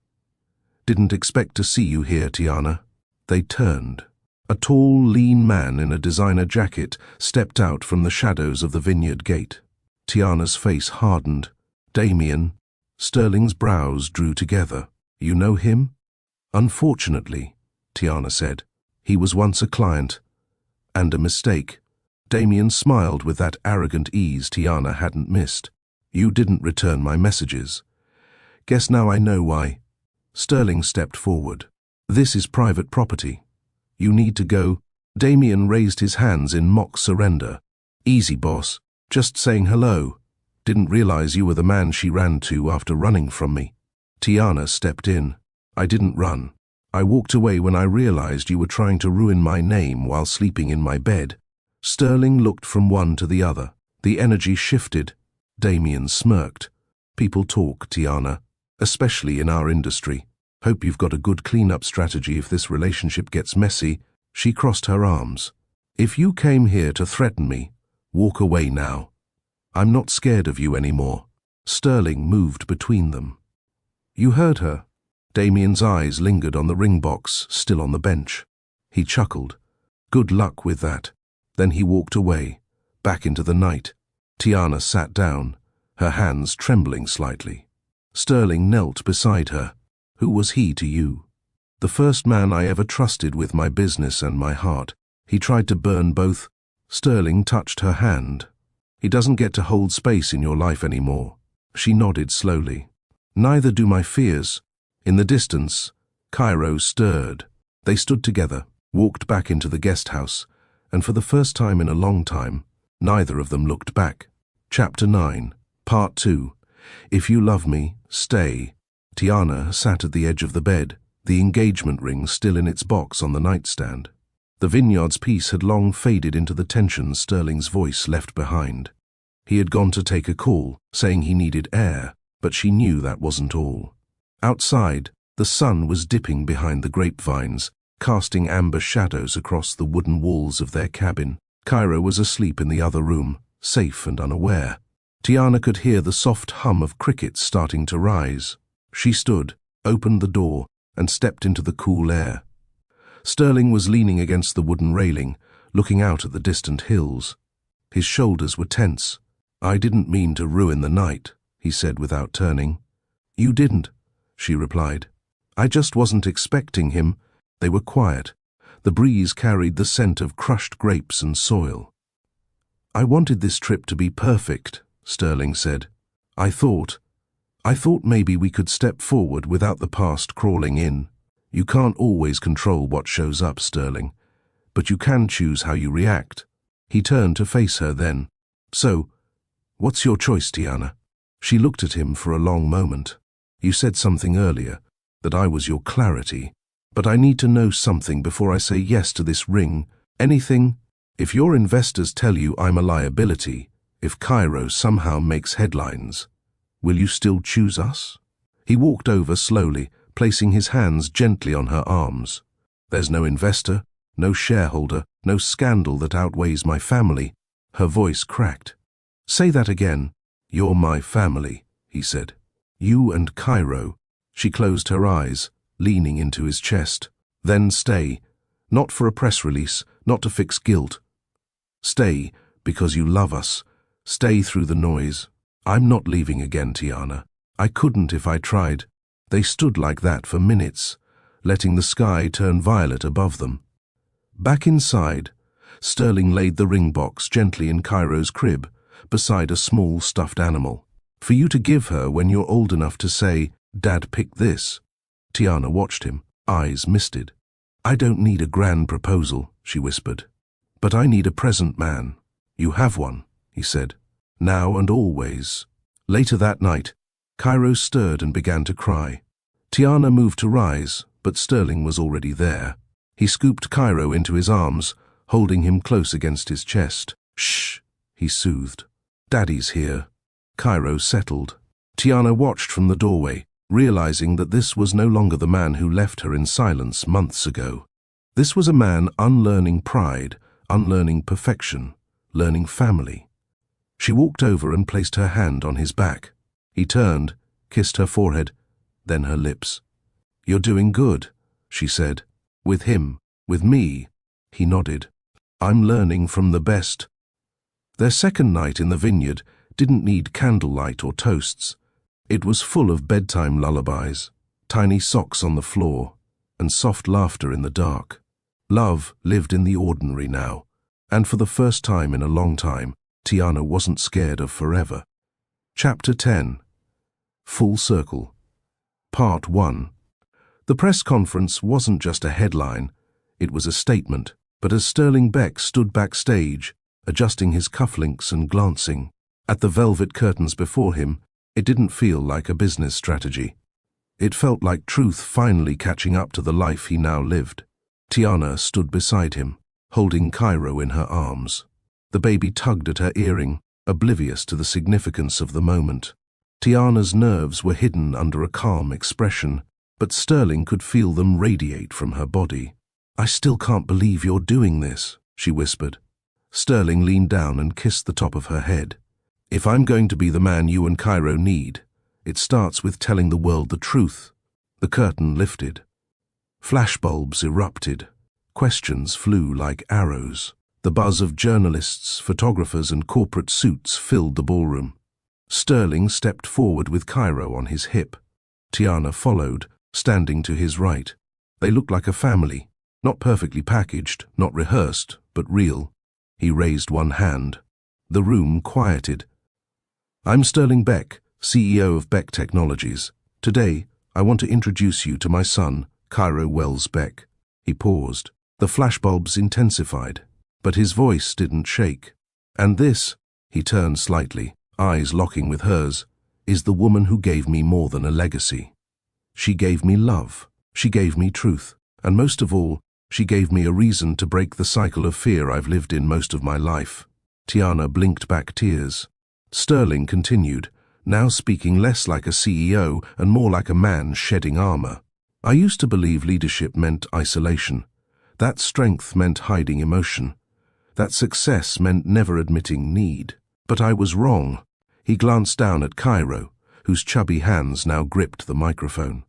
A: Didn't expect to see you here, Tiana." They turned. A tall, lean man in a designer jacket stepped out from the shadows of the vineyard gate. Tiana's face hardened. "Damien." Sterling's brows drew together. "You know him?" "Unfortunately," Tiana said. "He was once a client. And a mistake." Damien smiled with that arrogant ease Tiana hadn't missed. "You didn't return my messages. Guess now I know why." Sterling stepped forward. "This is private property. You need to go." Damien raised his hands in mock surrender. "Easy, boss. Just saying hello. Didn't realize you were the man she ran to after running from me." Tiana stepped in. "I didn't run. I walked away when I realized you were trying to ruin my name while sleeping in my bed." Sterling looked from one to the other. The energy shifted. Damien smirked. "People talk, Tiana, especially in our industry. Hope you've got a good cleanup strategy if this relationship gets messy." She crossed her arms. "If you came here to threaten me, walk away now. I'm not scared of you anymore." Sterling moved between them. "You heard her." Damien's eyes lingered on the ring box, still on the bench. He chuckled. "Good luck with that." Then he walked away, back into the night. Tiana sat down, her hands trembling slightly. Sterling knelt beside her. "Who was he to you?" "The first man I ever trusted with my business and my heart. He tried to burn both." Sterling touched her hand. He doesn't get to hold space in your life anymore. She nodded slowly. Neither do my fears. In the distance, Cairo stirred. They stood together, walked back into the guest house, and for the first time in a long time, neither of them looked back. Chapter 9, Part 2. If you love me, stay. Tiana sat at the edge of the bed, the engagement ring still in its box on the nightstand. The vineyard's peace had long faded into the tension Sterling's voice left behind. He had gone to take a call, saying he needed air, but she knew that wasn't all. Outside, the sun was dipping behind the grapevines, casting amber shadows across the wooden walls of their cabin. Cairo was asleep in the other room, safe and unaware. Tiana could hear the soft hum of crickets starting to rise. She stood, opened the door, and stepped into the cool air. Sterling was leaning against the wooden railing, looking out at the distant hills. His shoulders were tense. I didn't mean to ruin the night, he said without turning. You didn't, she replied. I just wasn't expecting him. They were quiet. The breeze carried the scent of crushed grapes and soil. I wanted this trip to be perfect, Sterling said. I thought maybe we could step forward without the past crawling in. You can't always control what shows up, Sterling, but you can choose how you react. He turned to face her then. So, what's your choice, Tiana? She looked at him for a long moment. You said something earlier, that I was your clarity, but I need to know something before I say yes to this ring. Anything? If your investors tell you I'm a liability, if Cairo somehow makes headlines, will you still choose us? He walked over slowly, placing his hands gently on her arms. There's no investor, no shareholder, no scandal that outweighs my family. Her voice cracked. Say that again. You're my family, he said. You and Cairo. She closed her eyes, leaning into his chest. Then stay. Not for a press release, not to fix guilt. Stay, because you love us. Stay through the noise. I'm not leaving again, Tiana. I couldn't if I tried. They stood like that for minutes, letting the sky turn violet above them. Back inside, Sterling laid the ring box gently in Cairo's crib, beside a small stuffed animal. For you to give her when you're old enough to say, Dad picked this. Tiana watched him, eyes misted. I don't need a grand proposal, she whispered. But I need a present man. You have one, he said. Now and always. Later that night, Cairo stirred and began to cry. Tiana moved to rise, but Sterling was already there. He scooped Cairo into his arms, holding him close against his chest. Shh, he soothed. Daddy's here. Cairo settled. Tiana watched from the doorway, realizing that this was no longer the man who left her in silence months ago. This was a man unlearning pride, unlearning perfection, learning family. She walked over and placed her hand on his back. He turned, kissed her forehead, then her lips. You're doing good, she said. With him, with me. He nodded. I'm learning from the best. Their second night in the vineyard didn't need candlelight or toasts. It was full of bedtime lullabies, tiny socks on the floor, and soft laughter in the dark. Love lived in the ordinary now, and for the first time in a long time, Tiana wasn't scared of forever. Chapter 10. Full Circle. Part 1. The press conference wasn't just a headline, it was a statement, but as Sterling Beck stood backstage, adjusting his cufflinks and glancing at the velvet curtains before him, it didn't feel like a business strategy. It felt like truth finally catching up to the life he now lived. Tiana stood beside him, holding Cairo in her arms. The baby tugged at her earring, oblivious to the significance of the moment. Tiana's nerves were hidden under a calm expression, but Sterling could feel them radiate from her body. I still can't believe you're doing this, she whispered. Sterling leaned down and kissed the top of her head. If I'm going to be the man you and Cairo need, it starts with telling the world the truth. The curtain lifted. Flashbulbs erupted. Questions flew like arrows. The buzz of journalists, photographers, and corporate suits filled the ballroom. Sterling stepped forward with Cairo on his hip. Tiana followed, standing to his right. They looked like a family, not perfectly packaged, not rehearsed, but real. He raised one hand. The room quieted. I'm Sterling Beck, CEO of Beck Technologies. Today, I want to introduce you to my son, Cairo Wells Beck. He paused. The flashbulbs intensified, but his voice didn't shake. And this, he turned slightly, eyes locking with hers, is the woman who gave me more than a legacy. She gave me love. She gave me truth. And most of all, she gave me a reason to break the cycle of fear I've lived in most of my life. Tiana blinked back tears. Sterling continued, now speaking less like a CEO and more like a man shedding armor. I used to believe leadership meant isolation. That strength meant hiding emotion. That success meant never admitting need. But I was wrong. He glanced down at Cairo, whose chubby hands now gripped the microphone.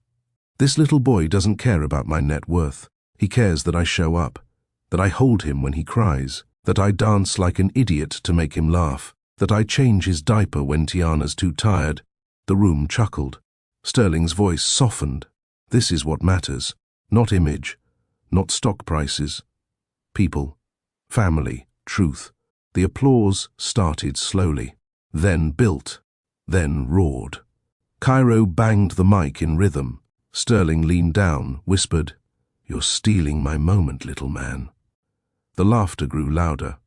A: This little boy doesn't care about my net worth. He cares that I show up, that I hold him when he cries, that I dance like an idiot to make him laugh, that I change his diaper when Tiana's too tired. The room chuckled. Sterling's voice softened. This is what matters. Not image, not stock prices. People, family, truth. The applause started slowly, then built, then roared. Cairo banged the mic in rhythm. Sterling leaned down, whispered, "You're stealing my moment, little man." The laughter grew louder.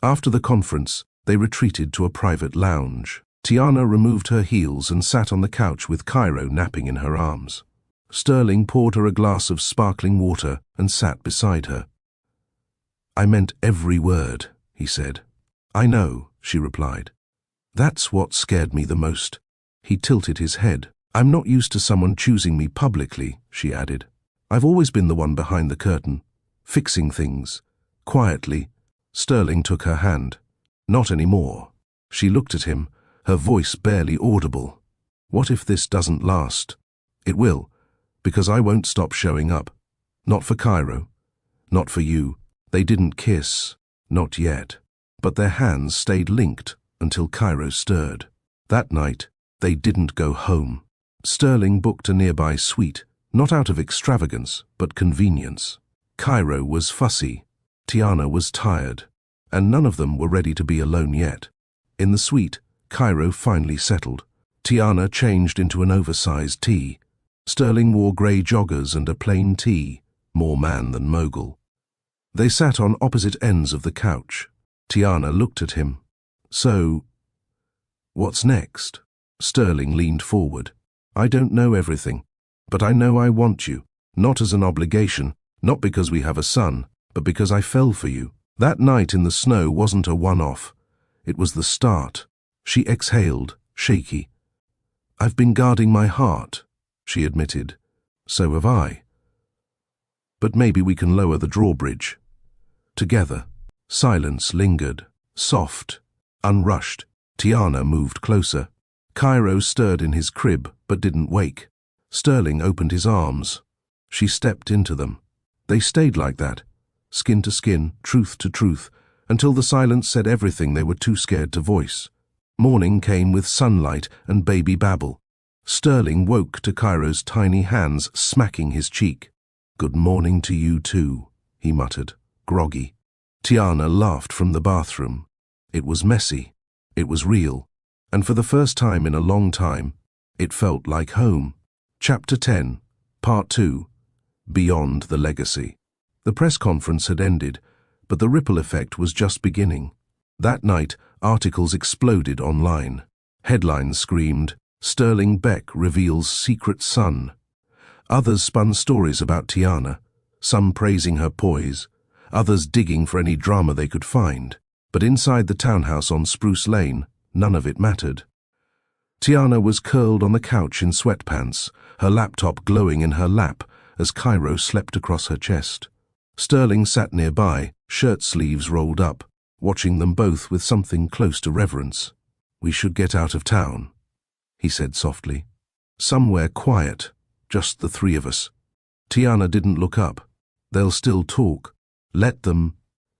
A: After the conference, they retreated to a private lounge. Tiana removed her heels and sat on the couch with Cairo napping in her arms. Sterling poured her a glass of sparkling water and sat beside her. "I meant every word," he said. "I know," she replied. "That's what scared me the most." He tilted his head. "I'm not used to someone choosing me publicly," she added. "I've always been the one behind the curtain, fixing things, quietly." Sterling took her hand. "Not anymore." She looked at him, her voice barely audible. "What if this doesn't last?" "It will, because I won't stop showing up. Not for Cairo, not for you." They didn't kiss, not yet, but their hands stayed linked until Cairo stirred. That night, they didn't go home. Sterling booked a nearby suite, not out of extravagance, but convenience. Cairo was fussy, Tiana was tired, and none of them were ready to be alone yet. In the suite, Cairo finally settled. Tiana changed into an oversized tee. Sterling wore grey joggers and a plain tee, more man than mogul. They sat on opposite ends of the couch. Tiana looked at him. "So, what's next?" Sterling leaned forward. "I don't know everything, but I know I want you, not as an obligation, not because we have a son, but because I fell for you. That night in the snow wasn't a one-off. It was the start." She exhaled, shaky. "I've been guarding my heart," she admitted. "So have I. But maybe we can lower the drawbridge. Together." Silence lingered, soft, unrushed. Tiana moved closer. Cairo stirred in his crib, but didn't wake. Sterling opened his arms. She stepped into them. They stayed like that, skin to skin, truth to truth, until the silence said everything they were too scared to voice. Morning came with sunlight and baby babble. Sterling woke to Cairo's tiny hands smacking his cheek. "Good morning to you too," he muttered, groggy. Tiana laughed from the bathroom. It was messy. It was real. And for the first time in a long time, it felt like home. Chapter 10, Part 2, Beyond the Legacy. The press conference had ended, but the ripple effect was just beginning. That night, articles exploded online. Headlines screamed, "Sterling Beck reveals secret son." Others spun stories about Tiana, some praising her poise, others digging for any drama they could find. But inside the townhouse on Spruce Lane, none of it mattered. Tiana was curled on the couch in sweatpants, her laptop glowing in her lap as Cairo slept across her chest. Sterling sat nearby, shirt sleeves rolled up, watching them both with something close to reverence. "We should get out of town," he said softly. "Somewhere quiet, just the three of us." Tiana didn't look up. "They'll still talk. Let them."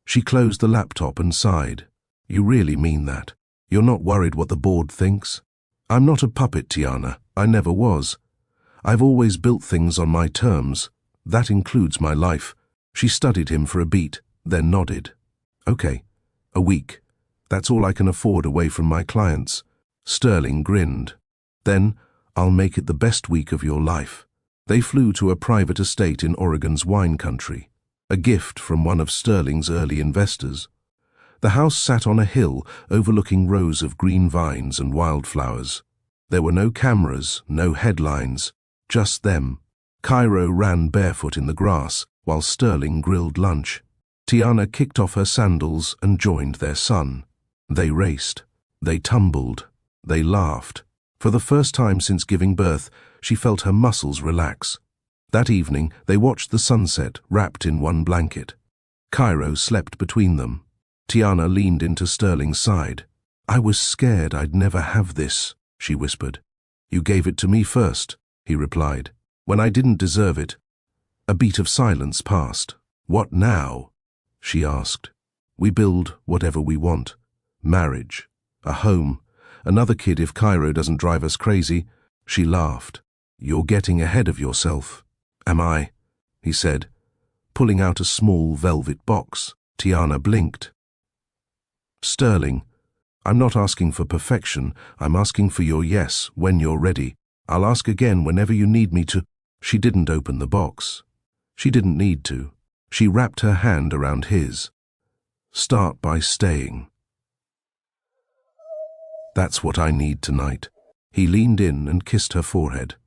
A: She closed the laptop and sighed. "You really mean that? You're not worried what the board thinks?" "I'm not a puppet, Tiana. I never was. I've always built things on my terms. That includes my life." She studied him for a beat, then nodded. "Okay, a week. That's all I can afford away from my clients. Sterling grinned. Then, I'll make it the best week of your life. They flew to a private estate in Oregon's wine country, a gift from one of Sterling's early investors. The house sat on a hill overlooking rows of green vines and wildflowers. There were no cameras, no headlines, just them. Cairo ran barefoot in the grass while Sterling grilled lunch. Tiana kicked off her sandals and joined their son. They raced. They tumbled. They laughed. For the first time since giving birth, she felt her muscles relax. That evening, they watched the sunset wrapped in one blanket. Cairo slept between them. Tiana leaned into Sterling's side. "I was scared I'd never have this," she whispered. "You gave it to me first," he replied, "when I didn't deserve it." A beat of silence passed. "What now?" she asked. "We build whatever we want. Marriage, a home, another kid if Cairo doesn't drive us crazy." She laughed. "You're getting ahead of yourself." "Am I?" he said, pulling out a small velvet box. Tiana blinked. "Sterling, I'm not asking for perfection. I'm asking for your yes when you're ready. I'll ask again whenever you need me to." She didn't open the box. She didn't need to. She wrapped her hand around his. "Start by staying." "That's what I need tonight." He leaned in and kissed her forehead.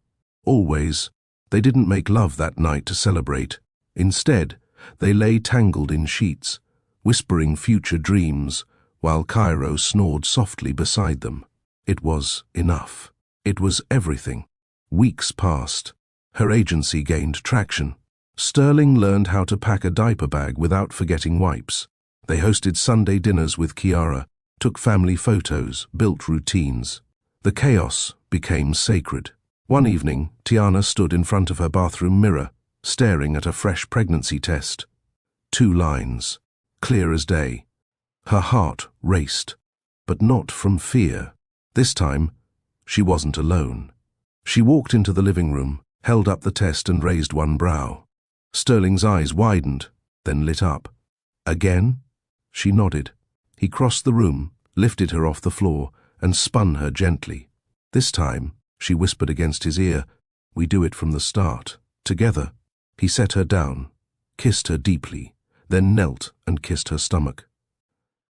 A: Always, they didn't make love that night to celebrate. Instead, they lay tangled in sheets, whispering future dreams, while Cairo snored softly beside them. It was enough. It was everything. Weeks passed. Her agency gained traction. Sterling learned how to pack a diaper bag without forgetting wipes. They hosted Sunday dinners with Kiara, took family photos, built routines. The chaos became sacred. One evening, Tiana stood in front of her bathroom mirror, staring at a fresh pregnancy test. 2 lines, clear as day. Her heart raced, but not from fear. This time, she wasn't alone. She walked into the living room, held up the test and raised one brow. Sterling's eyes widened, then lit up. "Again?" She nodded. He crossed the room, lifted her off the floor, and spun her gently. "This time," she whispered against his ear, "we do it from the start, together." He set her down, kissed her deeply, then knelt and kissed her stomach.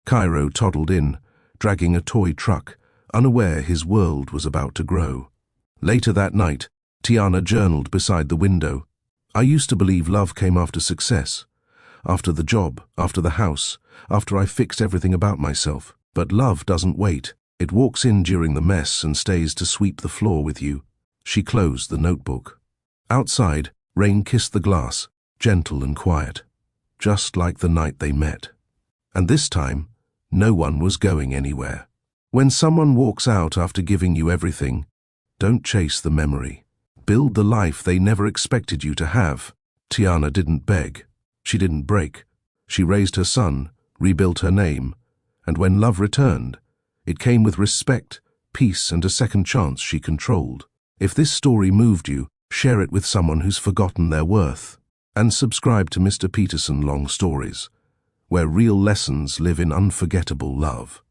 A: Cairo toddled in, dragging a toy truck, unaware his world was about to grow. Later that night, Tiana journaled beside the window. "I used to believe love came after success, after the job, after the house, after I fixed everything about myself. But love doesn't wait. It walks in during the mess and stays to sweep the floor with you." She closed the notebook. Outside, rain kissed the glass, gentle and quiet, just like the night they met. And this time, no one was going anywhere. When someone walks out after giving you everything, don't chase the memory. Build the life they never expected you to have. Tiana didn't beg. She didn't break. She raised her son, rebuilt her name, and when love returned, it came with respect, peace, and a second chance she controlled. If this story moved you, share it with someone who's forgotten their worth. And subscribe to Mr. Peterson Long Stories, where real lessons live in unforgettable love.